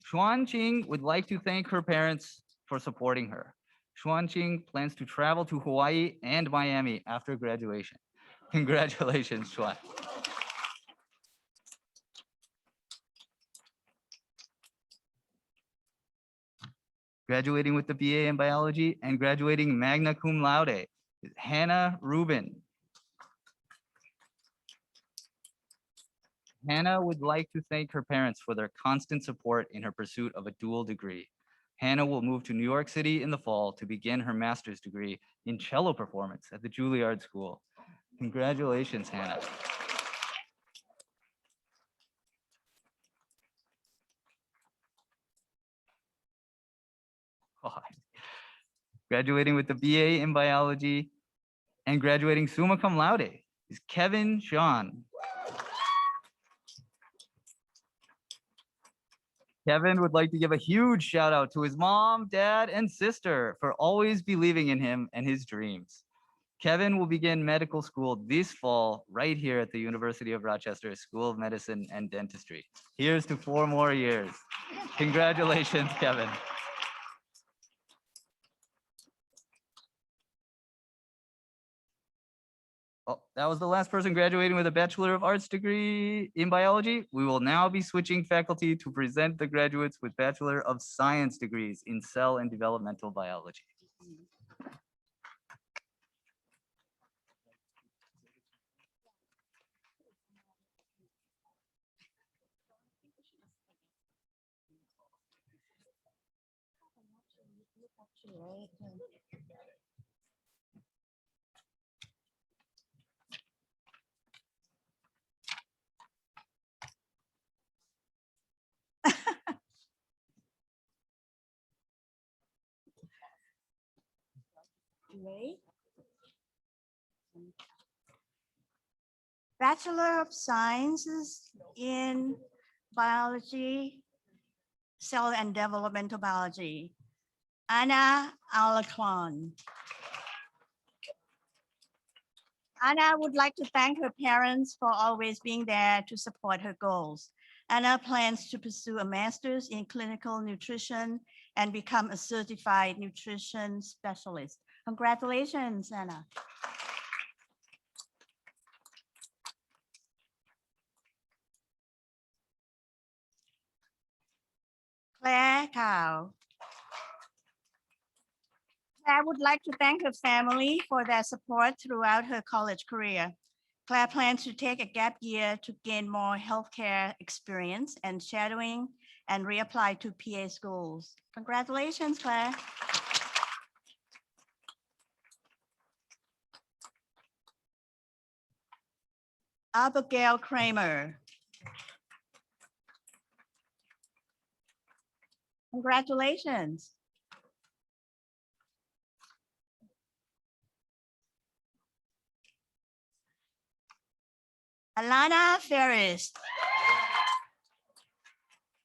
Xuan Qing would like to thank her parents for supporting her. Xuan Qing plans to travel to Hawaii and Miami after graduation. Congratulations, Chuan. Graduating with the BA in biology and graduating magna cum laude is Hannah Rubin. Hannah would like to thank her parents for their constant support in her pursuit of a dual degree. Hannah will move to New York City in the fall to begin her master's degree in cello performance at the Juilliard School. Congratulations, Hannah. Graduating with the BA in biology and graduating summa cum laude is Kevin Sean. Kevin would like to give a huge shout out to his mom, dad, and sister for always believing in him and his dreams. Kevin will begin medical school this fall right here at the University of Rochester School of Medicine and Dentistry. Here's to 4 more years. Congratulations, Kevin. Oh, that was the last person graduating with a Bachelor of Arts degree in biology. We will now be switching faculty to present the graduates with Bachelor of Science degrees in cell and developmental biology. Bachelor of Sciences in Biology, Cell and Developmental Biology, Anna Alacron. Anna would like to thank her parents for always being there to support her goals. Anna plans to pursue a master's in clinical nutrition and become a certified nutrition specialist. Congratulations, Anna. Claire Cow. Claire would like to thank her family for their support throughout her college career. Claire plans to take a gap year to gain more healthcare experience and shadowing and reapply to PA schools. Congratulations, Claire. Abigail Kramer. Congratulations. Alana Ferris.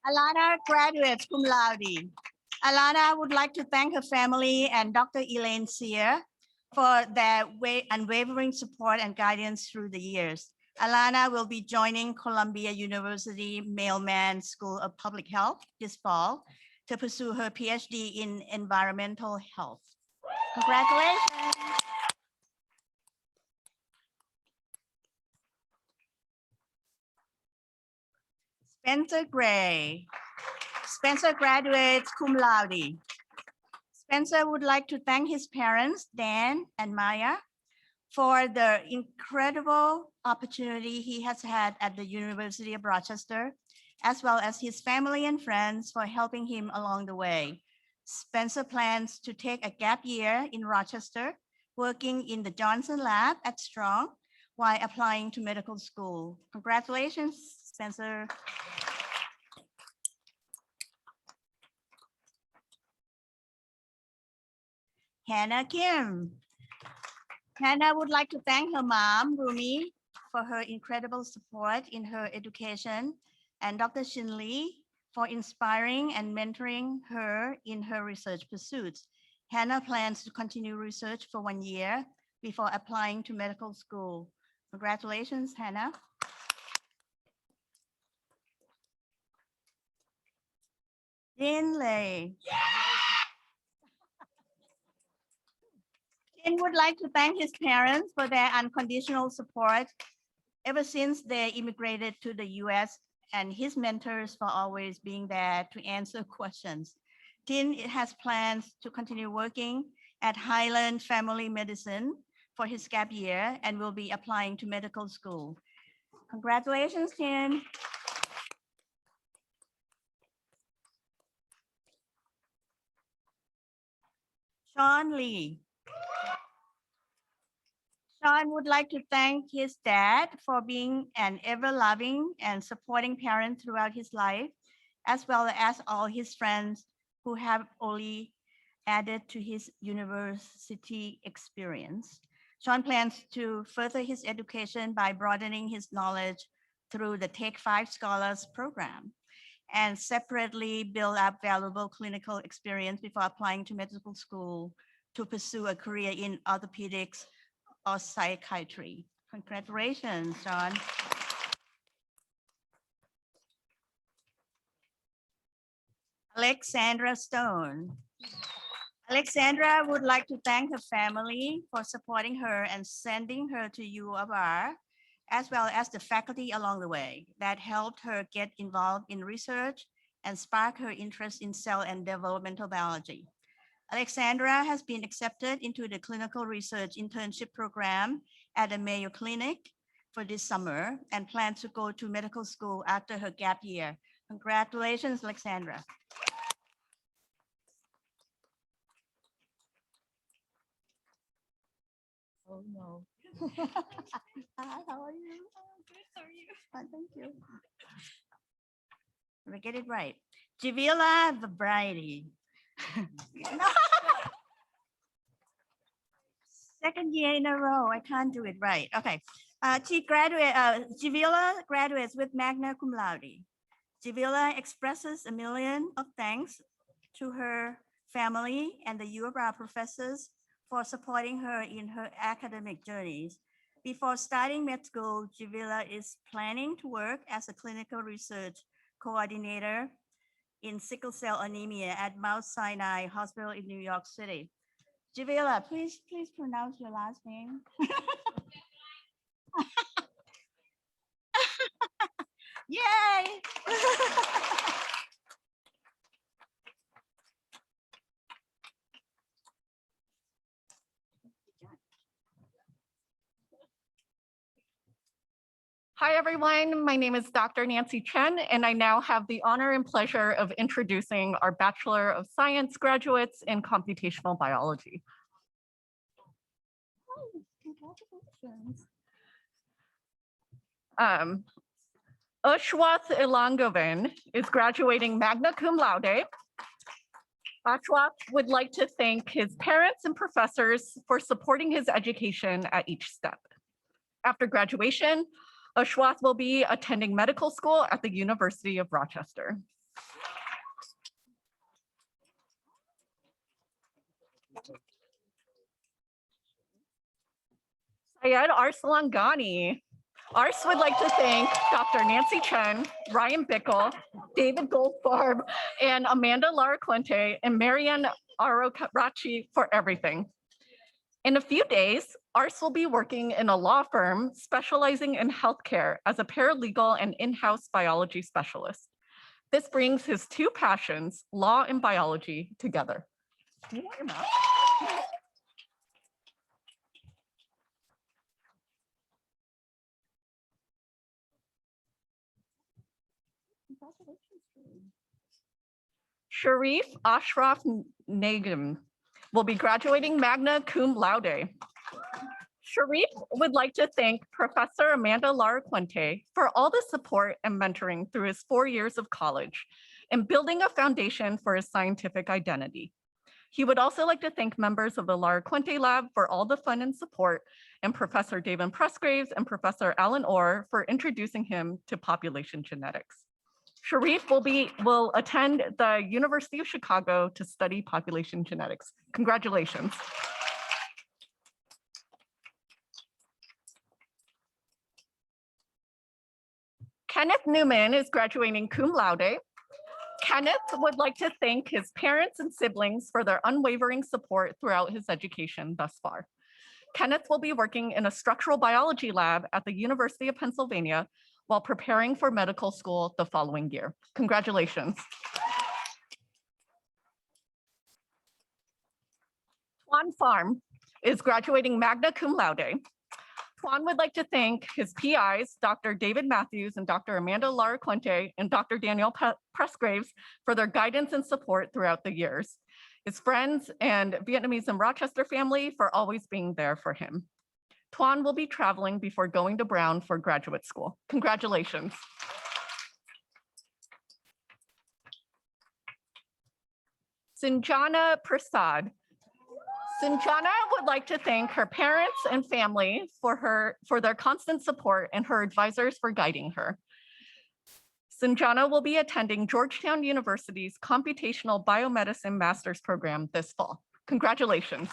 Alana graduates cum laude. Alana would like to thank her family and Dr. Elaine Sear for their unwavering support and guidance through the years. Alana will be joining Columbia University Mailman School of Public Health this fall to pursue her PhD in environmental health. Congratulations. Spencer Gray. Spencer graduates cum laude. Spencer would like to thank his parents, Dan and Maya, for the incredible opportunity he has had at the University of Rochester, as well as his family and friends for helping him along the way. Spencer plans to take a gap year in Rochester, working in the Johnson Lab at Strong while applying to medical school. Congratulations, Spencer. Hannah Kim. Hannah would like to thank her mom, Rumi, for her incredible support in her education, and Dr. Shin Lee for inspiring and mentoring her in her research pursuits. Hannah plans to continue research for 1 year before applying to medical school. Congratulations, Hannah. Jin Lei. Ken would like to thank his parents for their unconditional support ever since they immigrated to the US, and his mentors for always being there to answer questions. Tin has plans to continue working at Highland Family Medicine for his gap year and will be applying to medical school. Congratulations, Tin. Sean Lee. Sean would like to thank his dad for being an ever-loving and supporting parent throughout his life, as well as all his friends who have only added to his university experience. Sean plans to further his education by broadening his knowledge through the Take 5 Scholars program and separately build up valuable clinical experience before applying to medical school to pursue a career in orthopedics or psychiatry. Congratulations, Sean. Alexandra Stone. Alexandra would like to thank her family for supporting her and sending her to U of R, as well as the faculty along the way that helped her get involved in research and spark her interest in cell and developmental biology. Alexandra has been accepted into the clinical research internship program at the Mayo Clinic for this summer and plans to go to medical school after her gap year. Congratulations, Alexandra. Oh no. Hi, how are you? Oh, good, how are you? Fine, thank you. Let me get it right. Javila Vabrady. Second year in a row, I can't do it right. Okay. Javila graduates with magna cum laude. Javila expresses a million of thanks to her family and the U of R professors for supporting her in her academic journeys. Before starting med school, Javila is planning to work as a clinical research coordinator in sickle cell anemia at Mount Sinai Hospital in New York City. Javila, please pronounce your last name. Yay! Hi, everyone. My name is Dr. Nancy Chen, and I now have the honor and pleasure of introducing our Bachelor of Science graduates in computational biology. Congratulations. Ashwath Ilangovan is graduating magna cum laude. Ashwath would like to thank his parents and professors for supporting his education at each step. After graduation, Ashwath will be attending medical school at the University of Rochester. Syed Arsalangani. Ars would like to thank Dr. Nancy Chen, Ryan Bickle, David Goldfarb, and Amanda Lara Quinte, and Marianne Arocarachi for everything. In a few days, Ars will be working in a law firm specializing in healthcare as a paralegal and in-house biology specialist. This brings his two passions, law and biology, together. Do you want your mouth? Sharif Ashraf Nagim will be graduating magna cum laude. Sharif would like to thank Professor Amanda Lara Quinte for all the support and mentoring through his 4 years of college and building a foundation for his scientific identity. He would also like to thank members of the Lara Quinte Lab for all the fun and support, and Professor David Presgraves and Professor Alan Orr for introducing him to population genetics. Sharif will attend the University of Chicago to study population genetics. Congratulations. Kenneth Newman is graduating cum laude. Kenneth would like to thank his parents and siblings for their unwavering support throughout his education thus far. Kenneth will be working in a structural biology lab at the University of Pennsylvania while preparing for medical school the following year. Congratulations. Tuan Farm is graduating magna cum laude. Tuan would like to thank his PIs, Dr. David Matthews and Dr. Amanda Lara Quente and Dr. Danielle Pressgraves for their guidance and support throughout the years. His friends and Vietnamese and Rochester family for always being there for him. Tuan will be traveling before going to Brown for graduate school. Congratulations. Sinjana Prasad. Sinjana would like to thank her parents and family for their constant support and her advisors for guiding her. Sinjana will be attending Georgetown University's Computational Biomedicine Master's Program this fall. Congratulations.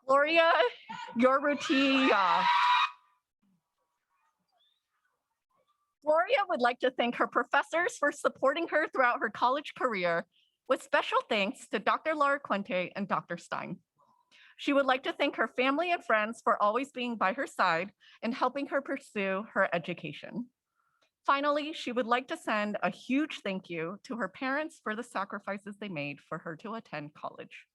Gloria Yorutia. Gloria would like to thank her professors for supporting her throughout her college career, with special thanks to Dr. Lara Quente and Dr. Stein. She would like to thank her family and friends for always being by her side and helping her pursue her education. Finally, she would like to send a huge thank you to her parents for the sacrifices they made for her to attend college.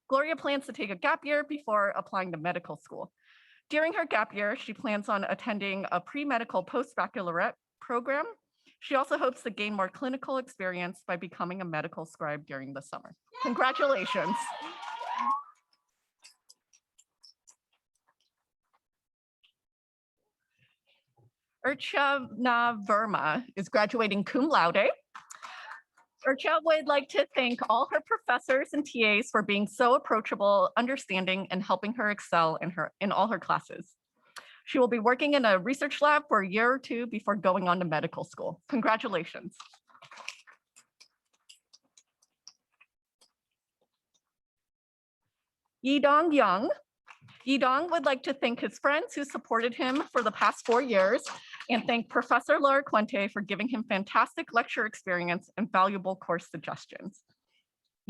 Gloria plans to take a gap year before applying to medical school. During her gap year, she plans on attending a pre-medical post-baccalaureate program. She also hopes to gain more clinical experience by becoming a medical scribe during the summer. Congratulations. Urchana Verma is graduating cum laude. Urcha would like to thank all her professors and TAs for being so approachable, understanding, and helping her excel in all her classes. She will be working in a research lab for a year or two before going on to medical school. Congratulations. Yidong Young. Yidong would like to thank his friends who supported him for the past 4 years and thank Professor Lara Quente for giving him fantastic lecture experience and valuable course suggestions.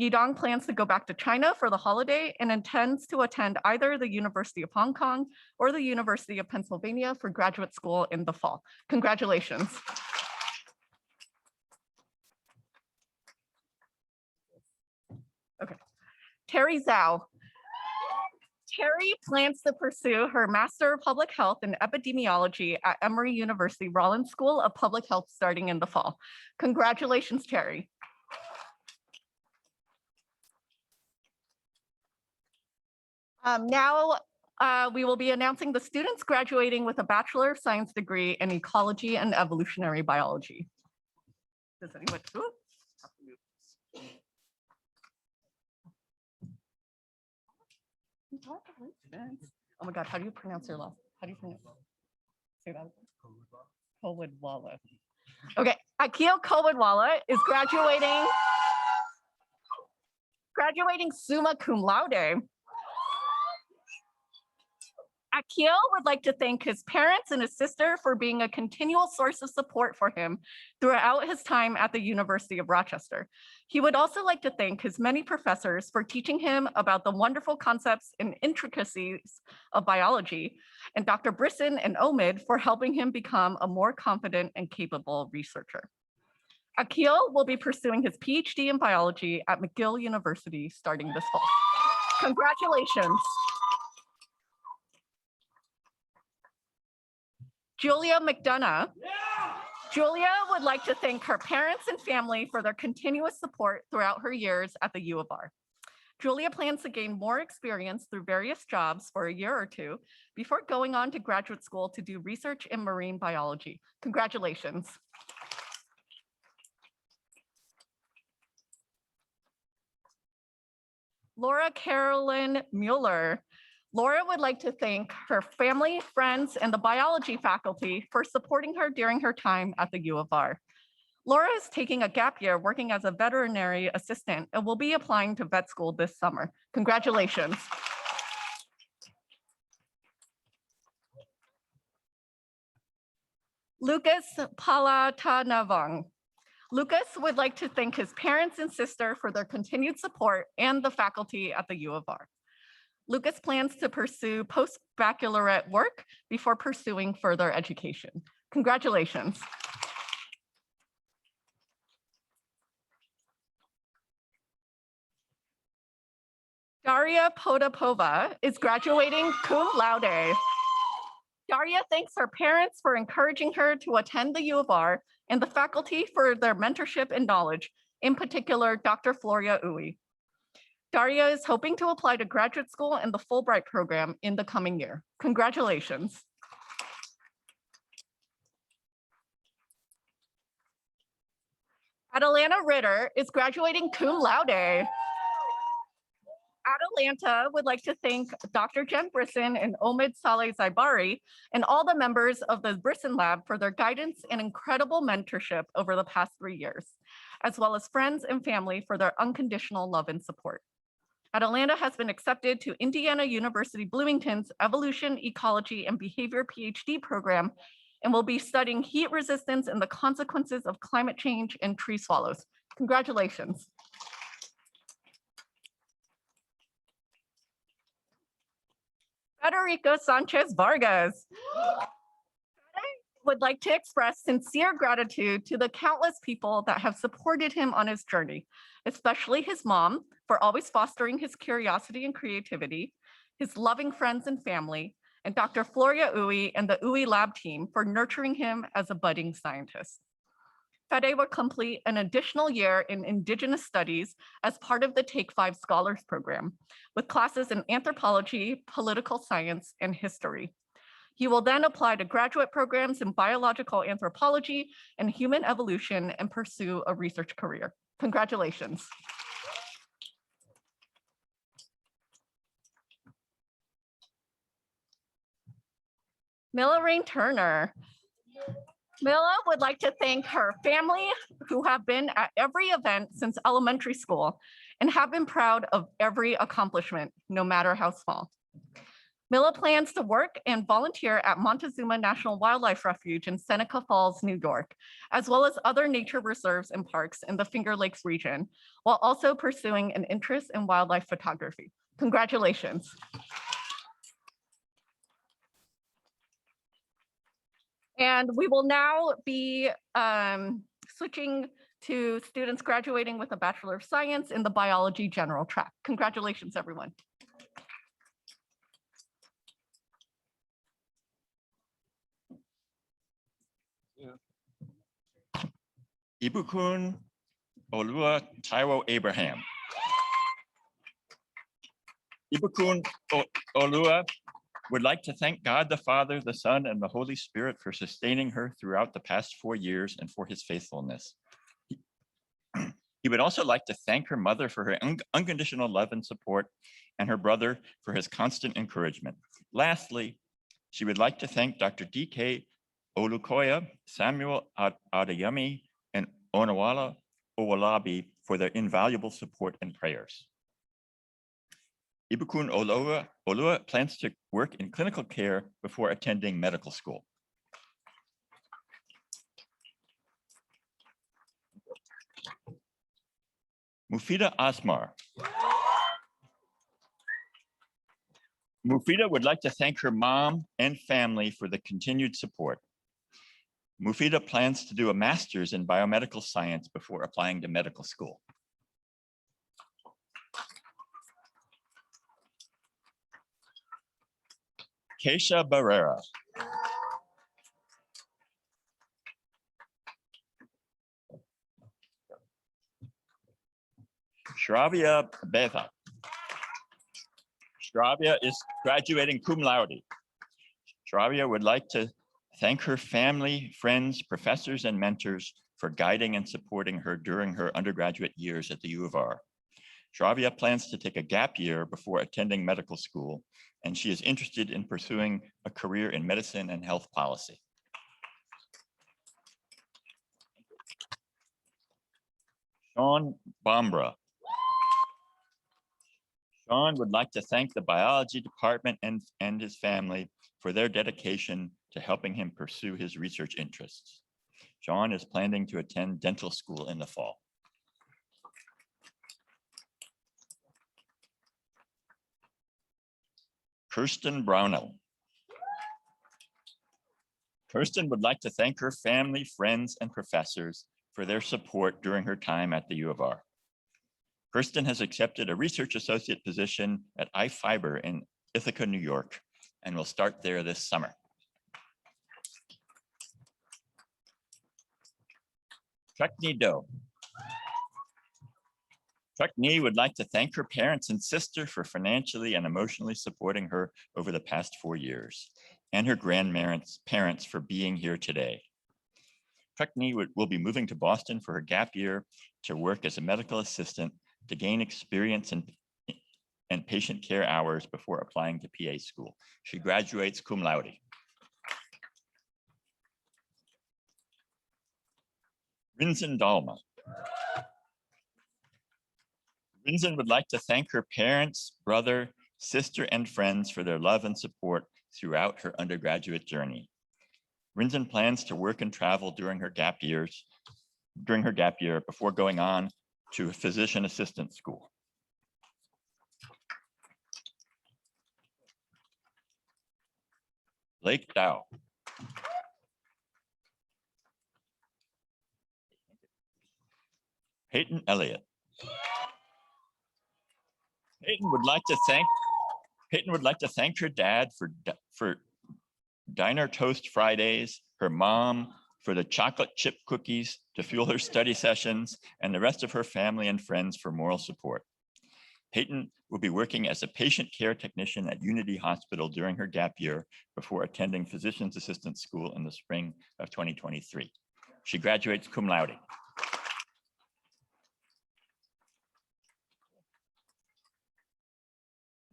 Yidong plans to go back to China for the holiday and intends to attend either the University of Hong Kong or the University of Pennsylvania for graduate school in the fall. Congratulations. Okay, Terry Zhao. Terry plans to pursue her Master of Public Health and Epidemiology at Emory University Rollins School of Public Health starting in the fall. Congratulations, Terry. Now we will be announcing the students graduating with a Bachelor of Science degree in Ecology and Evolutionary Biology. Does anyone? Ooh. Oh my God, how do you pronounce your last? How do you pronounce? Say that. Kowodwala. Okay, Akil Kowodwala is graduating summa cum laude. Akil would like to thank his parents and his sister for being a continual source of support for him throughout his time at the University of Rochester. He would also like to thank his many professors for teaching him about the wonderful concepts and intricacies of biology, and Dr. Brisson and Omid for helping him become a more confident and capable researcher. Akil will be pursuing his PhD in biology at McGill University starting this fall. Congratulations. Julia McDonough. Julia would like to thank her parents and family for their continuous support throughout her years at the U of R. Julia plans to gain more experience through various jobs for a year or two before going on to graduate school to do research in marine biology. Congratulations. Laura Carolyn Mueller. Laura would like to thank her family, friends, and the biology faculty for supporting her during her time at the U of R. Laura is taking a gap year working as a veterinary assistant and will be applying to vet school this summer. Congratulations. Lucas Palatanavang. Lucas would like to thank his parents and sister for their continued support and the faculty at the U of R. Lucas plans to pursue post-baccalaureate work before pursuing further education. Congratulations. Daria Potapova is graduating cum laude. Daria thanks her parents for encouraging her to attend the U of R and the faculty for their mentorship and knowledge, in particular, Dr. Floria Uwe. Daria is hoping to apply to graduate school and the Fulbright program in the coming year. Congratulations. Atalanta Ritter is graduating cum laude. Atalanta would like to thank Dr. Jen Brisson and Omid Saleh Zaibari and all the members of the Brisson Lab for their guidance and incredible mentorship over the past 3 years, as well as friends and family for their unconditional love and support. Atalanta has been accepted to Indiana University Bloomington's Evolution, Ecology, and Behavior PhD program and will be studying heat resistance and the consequences of climate change and tree swallows. Congratulations. Federica Sanchez Vargas would like to express sincere gratitude to the countless people that have supported him on his journey, especially his mom for always fostering his curiosity and creativity, his loving friends and family, and Dr. Floria Uwe and the Uwe Lab team for nurturing him as a budding scientist. Fede will complete an additional year in Indigenous Studies as part of the Take 5 Scholars Program, with classes in anthropology, political science, and history. He will then apply to graduate programs in biological anthropology and human evolution and pursue a research career. Congratulations. Mila Rain Turner. Mila would like to thank her family who have been at every event since elementary school and have been proud of every accomplishment, no matter how small. Mila plans to work and volunteer at Montezuma National Wildlife Refuge in Seneca Falls, New York, as well as other nature reserves and parks in the Finger Lakes region, while also pursuing an interest in wildlife photography. Congratulations. And we will now be switching to students graduating with a Bachelor of Science in the Biology General track. Congratulations, everyone. Ibukun Olua Taiwo Abraham. Ibukun Olua would like to thank God the Father, the Son, and the Holy Spirit for sustaining her throughout the past 4 years and for his faithfulness. He would also like to thank her mother for her unconditional love and support and her brother for his constant encouragement. Lastly, she would like to thank Dr. D.K. Olukoya, Samuel Adeyemi, and Onawala Owolabi for their invaluable support and prayers. Ibukun Olua plans to work in clinical care before attending medical school. Mufida Asmar. Mufida would like to thank her mom and family for the continued support. Mufida plans to do a master's in biomedical science before applying to medical school. Keisha Barrera. Shravia Betha. Shravia is graduating cum laude. Shravia would like to thank her family, friends, professors, and mentors for guiding and supporting her during her undergraduate years at the U of R. Shravia plans to take a gap year before attending medical school, and she is interested in pursuing a career in medicine and health policy. Sean Bombra. Sean would like to thank the biology department and his family for their dedication to helping him pursue his research interests. John is planning to attend dental school in the fall. Kirsten Brownell. Kirsten would like to thank her family, friends, and professors for their support during her time at the U of R. Kirsten has accepted a research associate position at iFiber in Ithaca, New York, and will start there this summer. Chuckney Doe. Chuckney would like to thank her parents and sister for financially and emotionally supporting her over the past 4 years, and her grandparents for being here today. Chuckney will be moving to Boston for her gap year to work as a medical assistant to gain experience and patient care hours before applying to PA school. She graduates cum laude. Rinzen Dalma. Rinzen would like to thank her parents, brother, sister, and friends for their love and support throughout her undergraduate journey. Rinzen plans to work and travel during her gap year before going on to physician assistant school. Blake Dow. Peyton Elliott. Peyton would like to thank her dad for Diner Toast Fridays, her mom for the chocolate chip cookies to fuel her study sessions, and the rest of her family and friends for moral support. Peyton will be working as a patient care technician at Unity Hospital during her gap year before attending physician's assistant school in the spring of 2023. She graduates cum laude.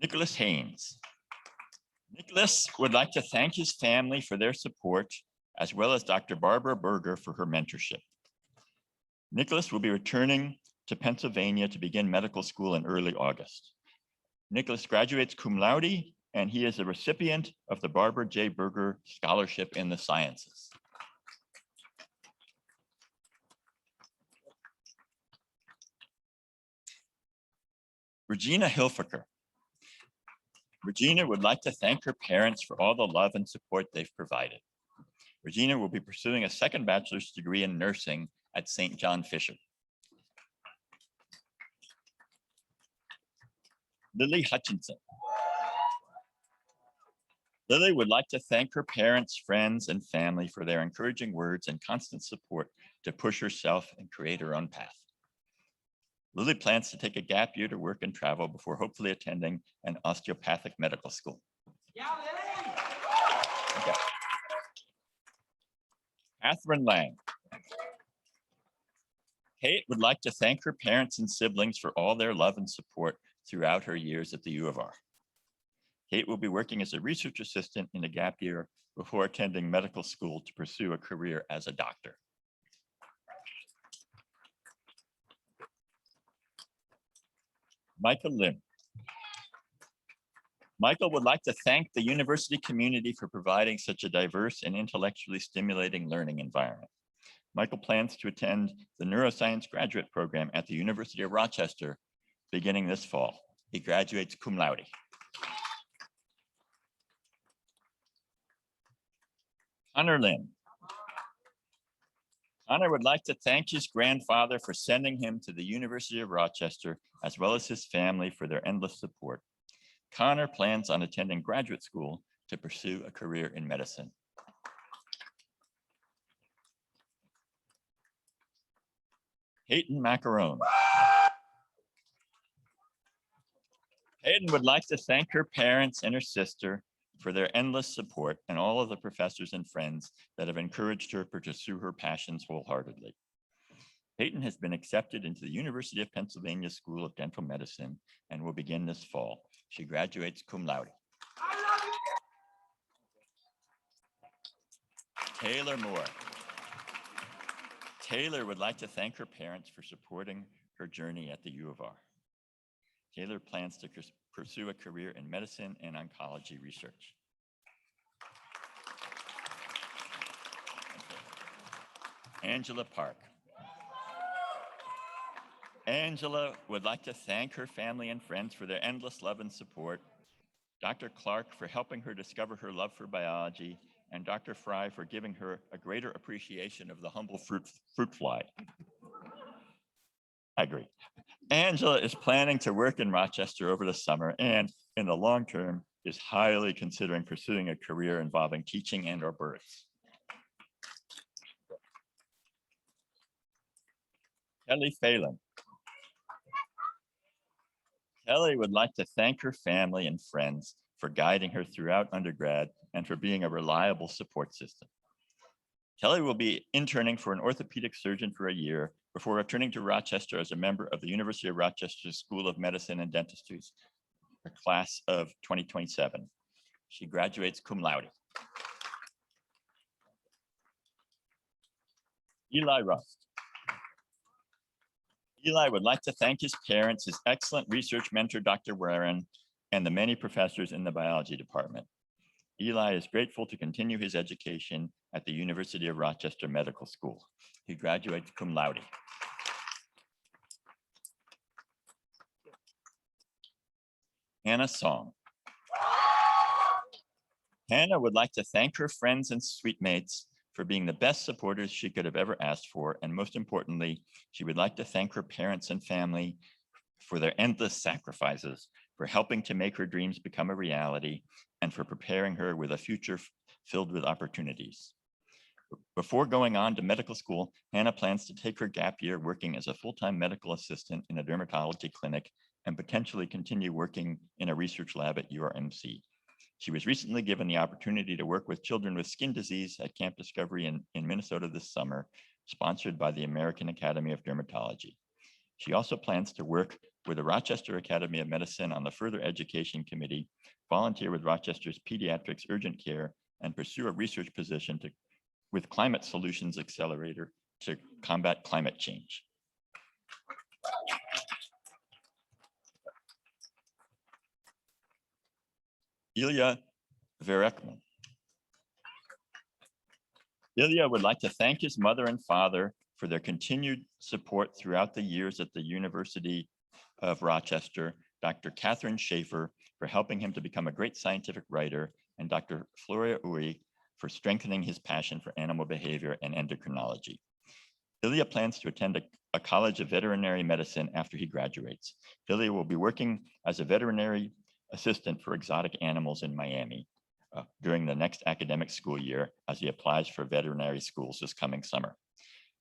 Nicholas Haynes. Nicholas would like to thank his family for their support, as well as Dr. Barbara Berger for her mentorship. Nicholas will be returning to Pennsylvania to begin medical school in early August. Nicholas graduates cum laude, and he is a recipient of the Barbara J. Berger Scholarship in the Sciences. Regina Hilfiker. Regina would like to thank her parents for all the love and support they've provided. Regina will be pursuing a second bachelor's degree in nursing at St. John Fisher. Lily Hutchinson. Lily would like to thank her parents, friends, and family for their encouraging words and constant support to push herself and create her own path. Lily plans to take a gap year to work and travel before hopefully attending an osteopathic medical school. Yeah, Lily! Okay. Catherine Lang. Kate would like to thank her parents and siblings for all their love and support throughout her years at the U of R. Kate will be working as a research assistant in a gap year before attending medical school to pursue a career as a doctor. Michael Lim. Michael would like to thank the university community for providing such a diverse and intellectually stimulating learning environment. Michael plans to attend the neuroscience graduate program at the University of Rochester beginning this fall. He graduates cum laude. Connor Lynn. Connor would like to thank his grandfather for sending him to the University of Rochester, as well as his family for their endless support. Connor plans on attending graduate school to pursue a career in medicine. Peyton Macarone. Peyton would like to thank her parents and her sister for their endless support and all of the professors and friends that have encouraged her to pursue her passions wholeheartedly. Peyton has been accepted into the University of Pennsylvania School of Dental Medicine and will begin this fall. She graduates cum laude. Taylor Moore. Taylor would like to thank her parents for supporting her journey at the U of R. Taylor plans to pursue a career in medicine and oncology research. Angela Park. Angela would like to thank her family and friends for their endless love and support, Dr. Clark for helping her discover her love for biology, and Dr. Fry for giving her a greater appreciation of the humble fruit fly. I agree. Angela is planning to work in Rochester over the summer and in the long term is highly considering pursuing a career involving teaching and/or births. Kelly Phelan. Kelly would like to thank her family and friends for guiding her throughout undergrad and for being a reliable support system. Kelly will be interning for an orthopedic surgeon for a year before returning to Rochester as a member of the University of Rochester School of Medicine and Dentistry's class of 2027. She graduates cum laude. Eli Rust. Eli would like to thank his parents, his excellent research mentor, Dr. Warren, and the many professors in the biology department. Eli is grateful to continue his education at the University of Rochester Medical School. He graduates cum laude. Hannah Song. Hannah would like to thank her friends and suitemates for being the best supporters she could have ever asked for. And most importantly, she would like to thank her parents and family for their endless sacrifices, for helping to make her dreams become a reality, and for preparing her with a future filled with opportunities. Before going on to medical school, Hannah plans to take her gap year working as a full-time medical assistant in a dermatology clinic and potentially continue working in a research lab at URMC. She was recently given the opportunity to work with children with skin disease at Camp Discovery in Minnesota this summer, sponsored by the American Academy of Dermatology. She also plans to work with the Rochester Academy of Medicine on the Further Education Committee, volunteer with Rochester's Pediatrics Urgent Care, and pursue a research position with Climate Solutions Accelerator to combat climate change. Ilya Verekman. Ilya would like to thank his mother and father for their continued support throughout the years at the University of Rochester, Dr. Catherine Schaefer for helping him to become a great scientific writer, and Dr. Floria Uri for strengthening his passion for animal behavior and endocrinology. Ilya plans to attend a college of veterinary medicine after he graduates. Ilya will be working as a veterinary assistant for exotic animals in Miami during the next academic school year as he applies for veterinary schools this coming summer.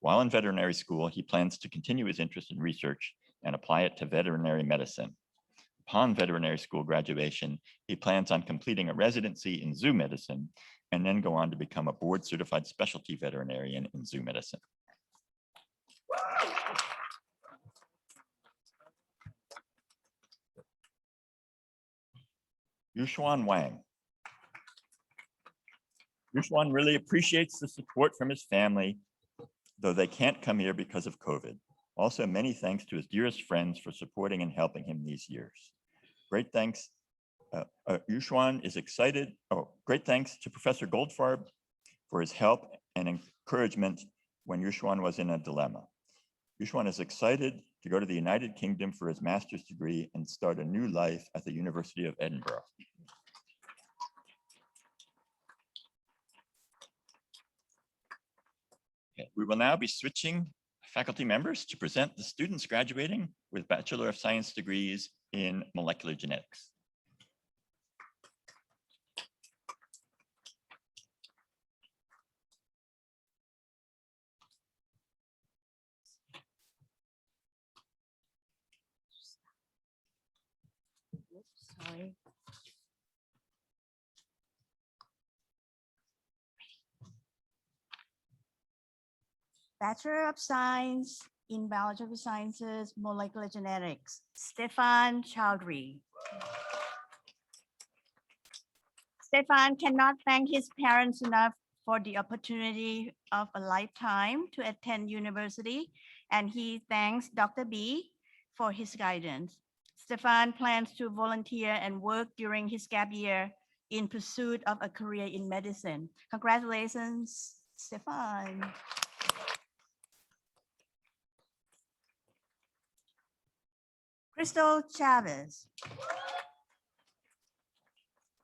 While in veterinary school, he plans to continue his interest in research and apply it to veterinary medicine. Upon veterinary school graduation, he plans on completing a residency in zoo medicine and then go on to become a board certified specialty veterinarian in zoo medicine. Yushuan Wang. Yushuan really appreciates the support from his family, though they can't come here because of COVID. Also, many thanks to his dearest friends for supporting and helping him these years. Great thanks. Yushuan is excited. Oh, great thanks to Professor Goldfarb for his help and encouragement when Yushuan was in a dilemma. Yushuan is excited to go to the United Kingdom for his master's degree and start a new life at the University of Edinburgh. Okay, we will now be switching faculty members to present the students graduating with Bachelor of Science degrees in molecular genetics. Sorry. Bachelor of Science in Biological Sciences, Molecular Genetics, Stefan Chowdhury. Stefan cannot thank his parents enough for the opportunity of a lifetime to attend university, and he thanks Dr. B for his guidance. Stefan plans to volunteer and work during his gap year in pursuit of a career in medicine. Congratulations, Stefan. Crystal Chavez.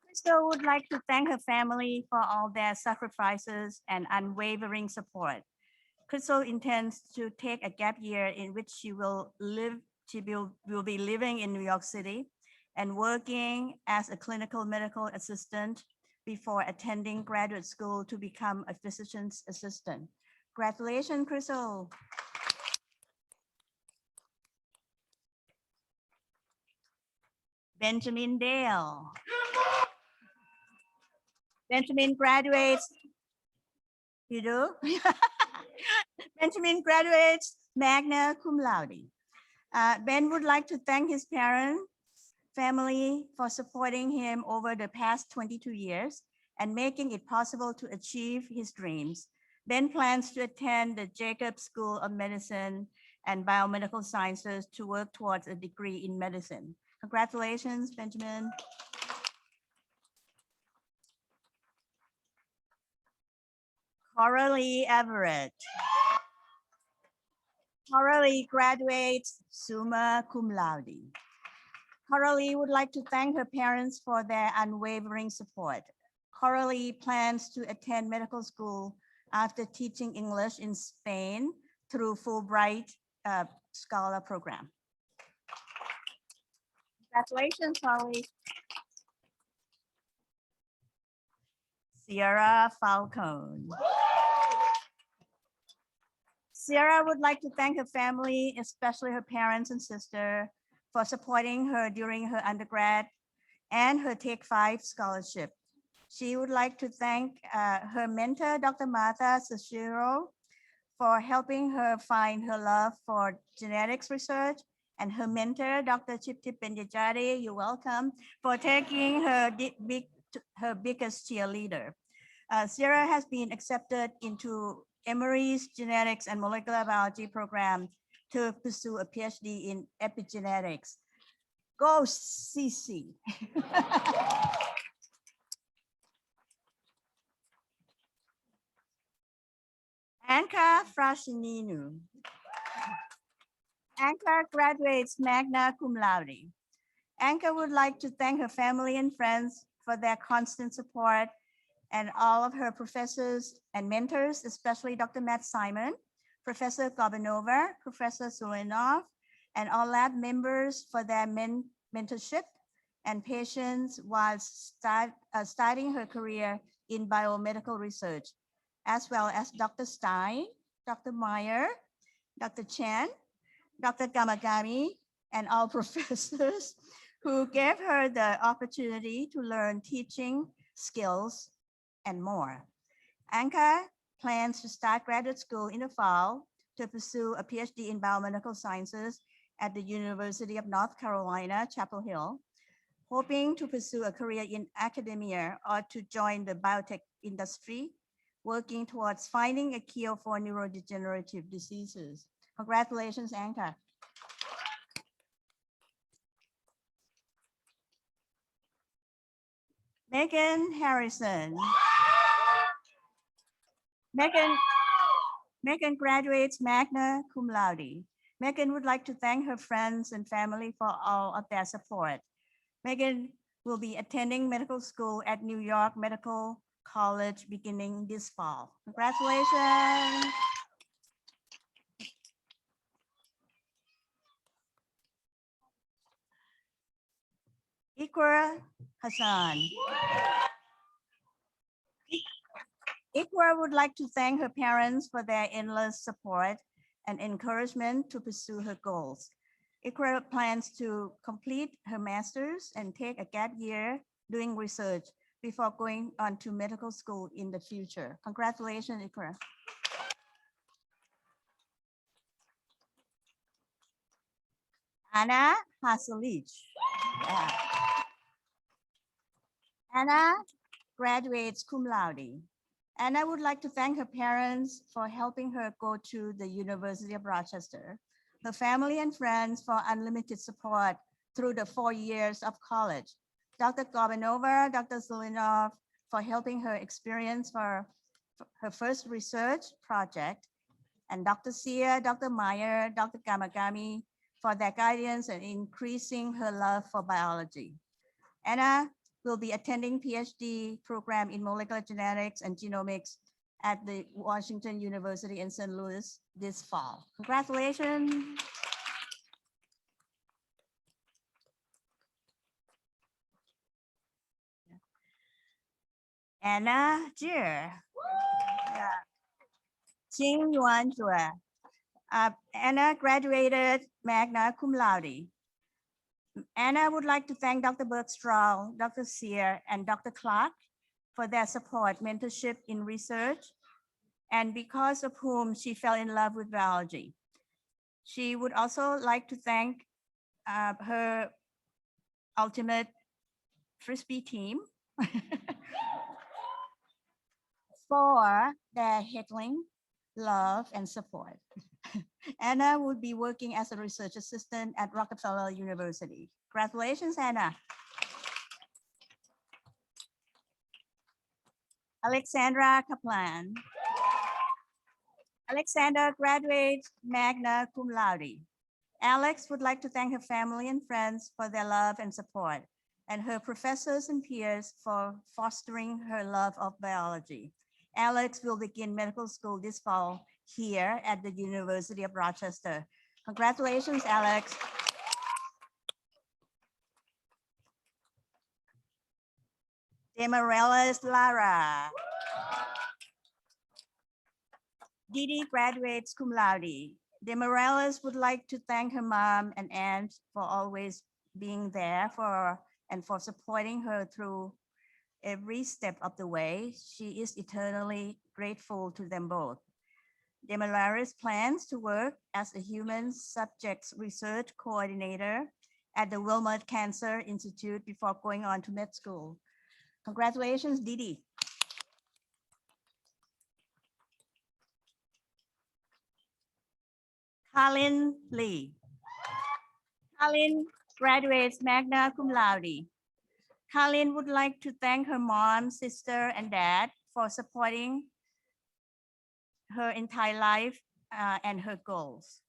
Crystal would like to thank her family for all their sacrifices and unwavering support. Crystal intends to take a gap year in which she will be living in New York City and working as a clinical medical assistant before attending graduate school to become a physician's assistant. Congratulations, Crystal. Benjamin Dale. Benjamin graduates. You do? Benjamin graduates magna cum laude. Ben would like to thank his parents, family for supporting him over the past 22 years and making it possible to achieve his dreams. Ben plans to attend the Jacobs School of Medicine and Biomedical Sciences to work towards a degree in medicine. Congratulations, Benjamin. Coralie Everett. Coralie graduates summa cum laude. Coralie would like to thank her parents for their unwavering support. Coralie plans to attend medical school after teaching English in Spain through Fulbright Scholar Program. Congratulations, Coralie. Sierra Falcone. Sierra would like to thank her family, especially her parents and sister, for supporting her during her undergrad and her Take 5 scholarship. She would like to thank her mentor, Dr. Martha Sashiro, for helping her find her love for genetics research, and her mentor, Dr. Chip Benjajari, you're welcome, for taking her biggest cheerleader. Sierra has been accepted into Emory's Genetics and Molecular Biology program to pursue a PhD in epigenetics. Go CC. Anka Frashininu. Anka graduates magna cum laude. Anka would like to thank her family and friends for their constant support and all of her professors and mentors, especially Dr. Matt Simon, Professor Gorbanova, Professor Sulinov, and all lab members for their mentorship and patience while starting her career in biomedical research, as well as Dr. Stein, Dr. Meyer, Dr. Chen, Dr. Gamagami, and all professors who gave her the opportunity to learn teaching skills and more. Anka plans to start graduate school in the fall to pursue a PhD in biomedical sciences at the University of North Carolina, Chapel Hill, hoping to pursue a career in academia or to join the biotech industry, working towards finding a cure for neurodegenerative diseases. Congratulations, Anka. Megan Harrison. Megan graduates magna cum laude. Megan would like to thank her friends and family for all of their support. Megan will be attending medical school at New York Medical College beginning this fall. Congratulations. Ikra Hassan. Ikra would like to thank her parents for their endless support and encouragement to pursue her goals. Ikra plans to complete her master's and take a gap year doing research before going on to medical school in the future. Congratulations, Ikra. Anna Haselich. Yeah. Anna graduates cum laude. Anna would like to thank her parents for helping her go to the University of Rochester, her family and friends for unlimited support through the 4 years of college, Dr. Gorbanova, Dr. Zulinov for helping her experience for her first research project, and Dr. Sia, Dr. Meyer, Dr. Gamagami for their guidance and increasing her love for biology. Anna will be attending PhD program in molecular genetics and genomics at the Washington University in St. Louis this fall. Congratulations. Anna Jie. Yeah. Jing Yuan Zhue. Anna graduated magna cum laude. Anna would like to thank Dr. Bergstrahl, Dr. Sear, and Dr. Clark for their support, mentorship in research, and because of whom she fell in love with biology. She would also like to thank her ultimate Frisbee team for their heckling, love, and support. Anna would be working as a research assistant at Rockefeller University. Congratulations, Anna. Alexandra Kaplan. Alexandra graduates magna cum laude. Alex would like to thank her family and friends for their love and support, and her professors and peers for fostering her love of biology. Alex will begin medical school this fall here at the University of Rochester. Congratulations, Alex. Demarellis Lara. Didi graduates cum laude. Demarellis would like to thank her mom and aunt for always being there and for supporting her through every step of the way. She is eternally grateful to them both. Demarellis plans to work as a human subjects research coordinator at the Wilmot Cancer Institute before going on to med school. Congratulations, Didi. Colin Lee. Colin graduates magna cum laude. Colin would like to thank her mom, sister, and dad for supporting her entire life and her goals.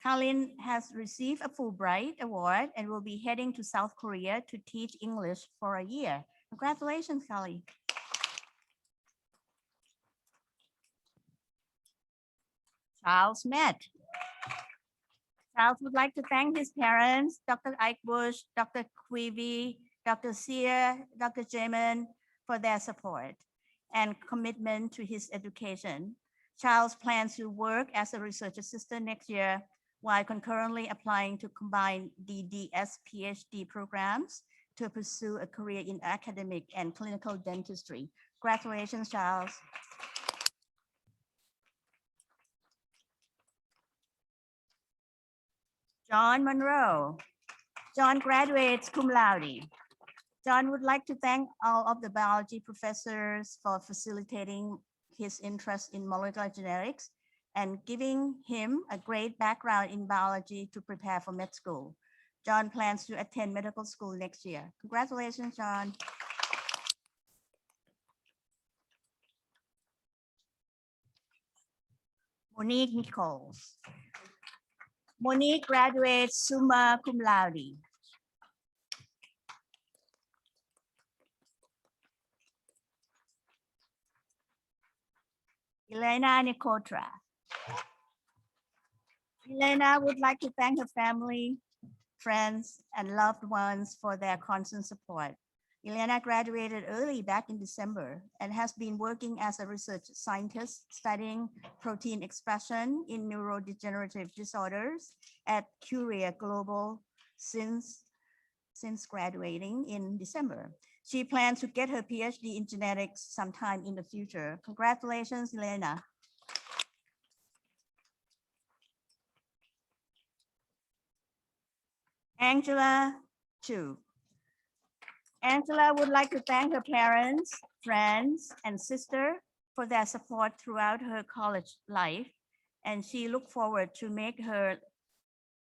Colin has received a Fulbright Award and will be heading to South Korea to teach English for a year. Congratulations, Colin. Charles Met. Charles would like to thank his parents, Dr. Ike Bush, Dr. Queevy, Dr. Sear, Dr. Jamin, for their support and commitment to his education. Charles plans to work as a research assistant next year while concurrently applying to combine DDS PhD programs to pursue a career in academic and clinical dentistry. Congratulations, Charles. John Monroe. John graduates cum laude. John would like to thank all of the biology professors for facilitating his interest in molecular genetics and giving him a great background in biology to prepare for med school. John plans to attend medical school next year. Congratulations, John. Monique Nichols. Monique graduates summa cum laude. Elena Nicotra. Elena would like to thank her family, friends, and loved ones for their constant support. Elena graduated early back in December and has been working as a research scientist studying protein expression in neurodegenerative disorders at Curia Global since graduating in December. She plans to get her PhD in genetics sometime in the future. Congratulations, Elena. Angela Chu. Angela would like to thank her parents, friends, and sister for their support throughout her college life, and she looks forward to make her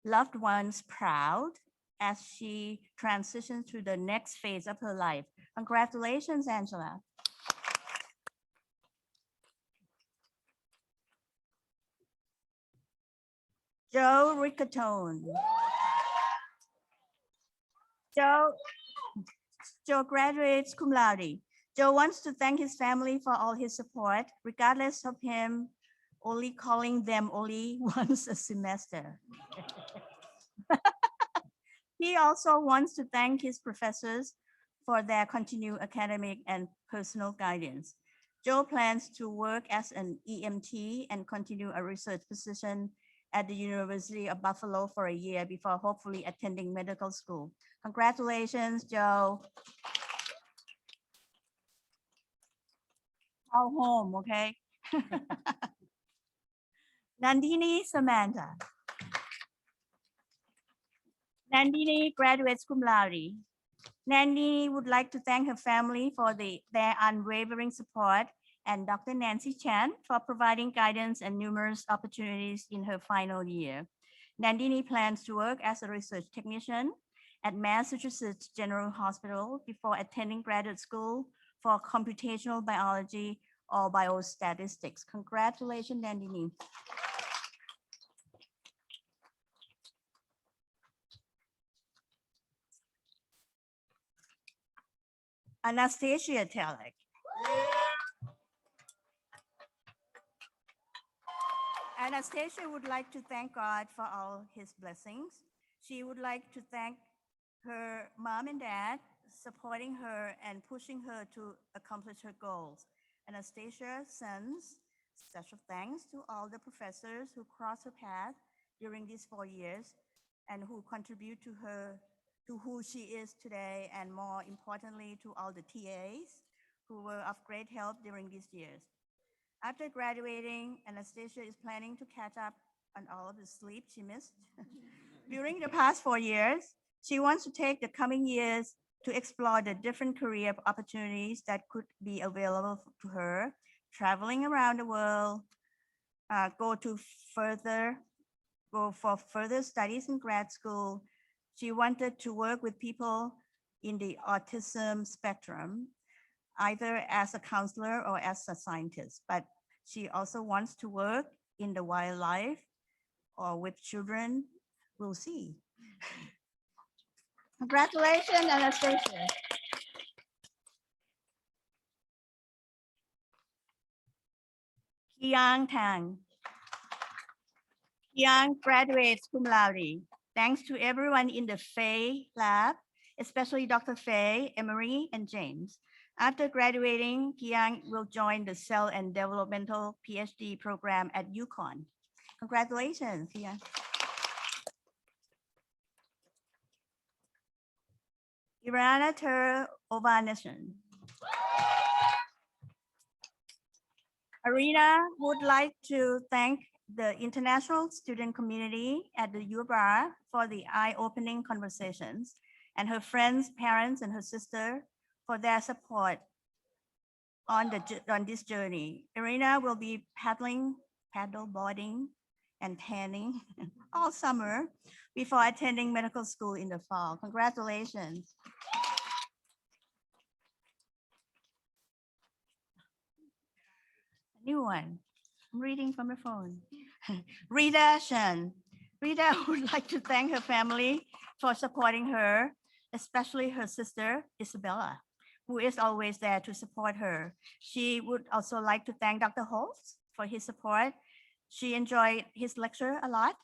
loved ones proud as she transitions to the next phase of her life. Congratulations, Angela. Joe Ricatone. Joe graduates cum laude. Joe wants to thank his family for all his support, regardless of him only calling them only once a semester. He also wants to thank his professors for their continued academic and personal guidance. Joe plans to work as an EMT and continue a research position at the University of Buffalo for a year before hopefully attending medical school. Congratulations, Joe. All home, okay? Nandini Samantha. Nandini graduates cum laude. Nandini would like to thank her family for their unwavering support and Dr. Nancy Chan for providing guidance and numerous opportunities in her final year. Nandini plans to work as a research technician at Massachusetts General Hospital before attending graduate school for computational biology or biostatistics. Congratulations, Nandini. Anastasia Telek. Anastasia would like to thank God for all his blessings. She would like to thank her mom and dad supporting her and pushing her to accomplish her goals. Anastasia sends special thanks to all the professors who crossed her path during these 4 years and who contribute to her, to who she is today, and more importantly, to all the TAs who were of great help during these years. After graduating, Anastasia is planning to catch up on all of the sleep she missed during the past 4 years. She wants to take the coming years to explore the different career opportunities that could be available to her, traveling around the world, go for further studies in grad school. She wanted to work with people in the autism spectrum, either as a counselor or as a scientist, but she also wants to work in the wildlife or with children. We'll see. Congratulations, Anastasia. Kiang Tang. Kiang graduates cum laude. Thanks to everyone in the Fay lab, especially Dr. Fay, Emery, and James. After graduating, Kiang will join the Cell and Developmental PhD program at UConn. Congratulations, Kiang. Irana Ter Ovaneshan. Arena would like to thank the international student community at the U Bar for the eye-opening conversations, and her friends, parents, and her sister for their support on this journey. Irina will be paddle boarding, and tanning all summer before attending medical school in the fall. Congratulations. A new one. I'm reading from the phone. Rita Shen. Rita would like to thank her family for supporting her, especially her sister, Isabella, who is always there to support her. She would also like to thank Dr. Holtz for his support. She enjoyed his lecture a lot.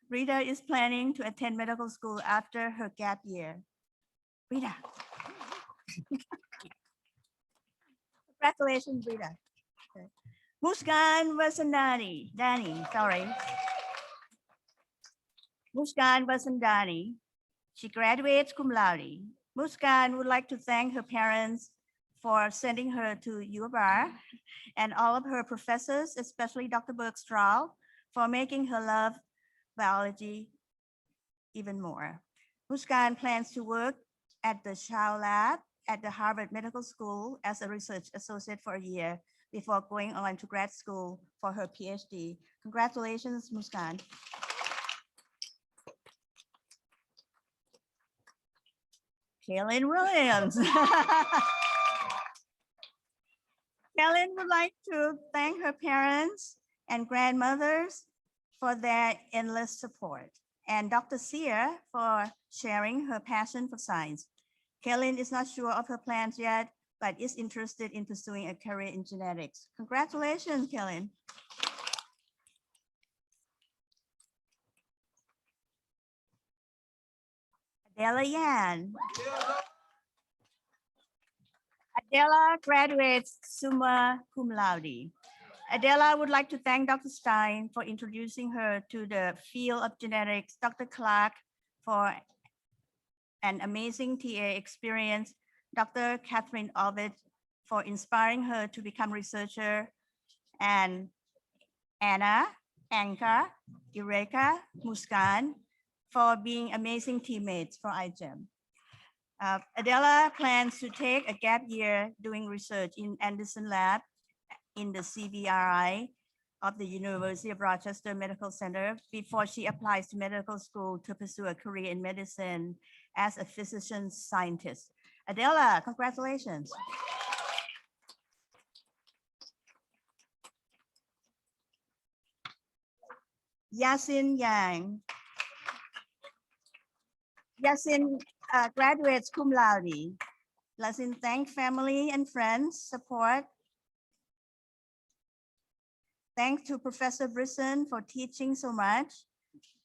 Rita is planning to attend medical school after her gap year. Rita. Congratulations, Rita. Muskan Vasandani, sorry. Muskan Vasandani. She graduates cum laude. Muskan would like to thank her parents for sending her to U of R and all of her professors, especially Dr. Bergstrahl, for making her love biology even more. Muskan plans to work at the Shao Lab at the Harvard Medical School as a research associate for a year before going on to grad school for her PhD. Congratulations, Muskan. Kaylin Williams. Kaylin would like to thank her parents and grandmothers for their endless support. and Dr. Sear for sharing her passion for science. Kaylin is not sure of her plans yet, but is interested in pursuing a career in genetics. Congratulations, Kaylin. Adela Yan. Adela graduates summa cum laude. Adela would like to thank Dr. Stein for introducing her to the field of genetics, Dr. Clark for an amazing TA experience, Dr. Catherine Ovid for inspiring her to become researcher, and Anna, Anka, Eureka, Muskan for being amazing teammates for iGEM. Adela plans to take a gap year doing research in Anderson Lab in the CVRI of the University of Rochester Medical Center before she applies to medical school to pursue a career in medicine as a physician scientist. Adela, congratulations. Yasin Yang. Yasin graduates cum laude. Yasin thank family and friends support. Thanks to Professor Brisson for teaching so much.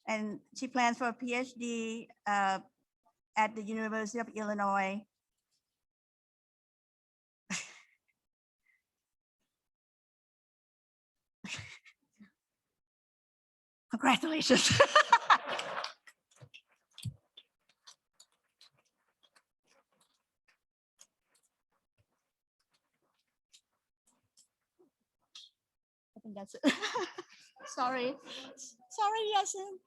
And she plans for a PhD at the University of Illinois. Congratulations. I think that's it. Sorry. Sorry, Yasin.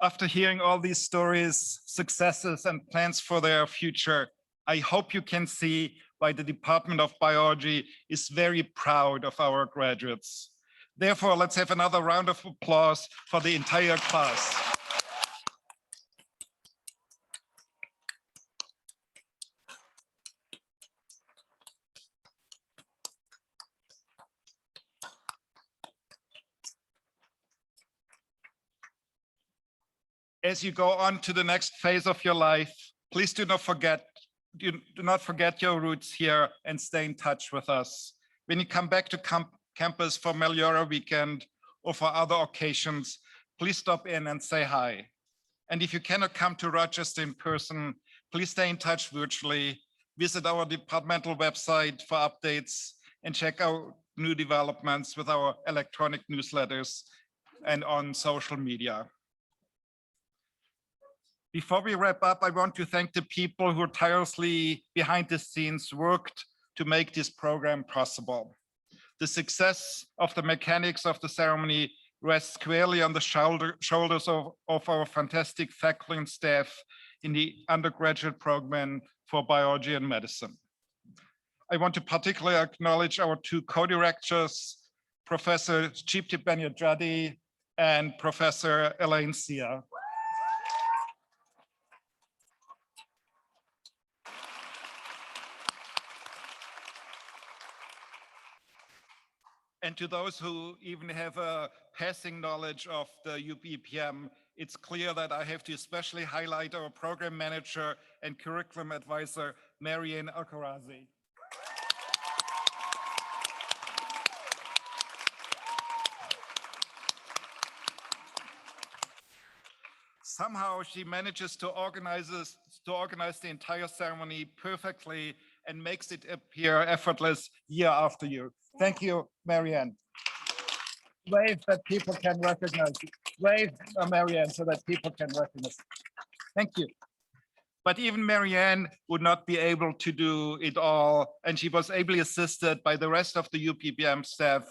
After hearing all these stories, successes, and plans for their future, I hope you can see why the Department of Biology is very proud of our graduates. Therefore, let's have another round of applause for the entire class. As you go on to the next phase of your life, please do not forget your roots here and stay in touch with us. When you come back to campus for Meliora weekend or for other occasions, please stop in and say hi. And if you cannot come to Rochester in person, please stay in touch virtually, visit our departmental website for updates, and check out new developments with our electronic newsletters and on social media. Before we wrap up, I want to thank the people who tirelessly behind the scenes worked to make this program possible. The success of the mechanics of the ceremony rests squarely on the shoulders of our fantastic faculty and staff in the undergraduate program for biology and medicine. I want to particularly acknowledge our two co-directors, Professor Chiptip Benyajadi and Professor Elaine Sia. And to those who even have a passing knowledge of the UPPM, it's clear that I have to especially highlight our program manager and curriculum advisor, Marianne Alcarazzi. Somehow she manages to organize the entire ceremony perfectly and makes it appear effortless year after year. Thank you, Marianne. Wave that people can recognize. Wave, Marianne, so that people can recognize. Thank you. But even Marianne would not be able to do it all, and she was ably assisted by the rest of the UPBM staff,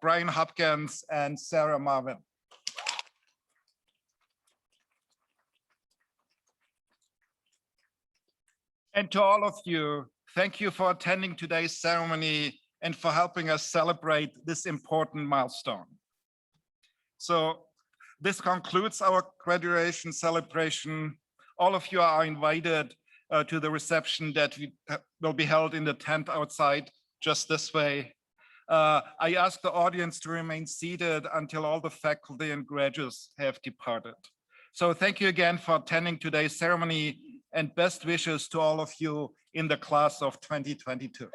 Brian Hopkins and Sarah Marvin. And to all of you, thank you for attending today's ceremony and for helping us celebrate this important milestone. So this concludes our graduation celebration. All of you are invited to the reception that will be held in the tent outside, just this way. I ask the audience to remain seated until all the faculty and graduates have departed. So thank you again for attending today's ceremony, and best wishes to all of you in the class of 2022.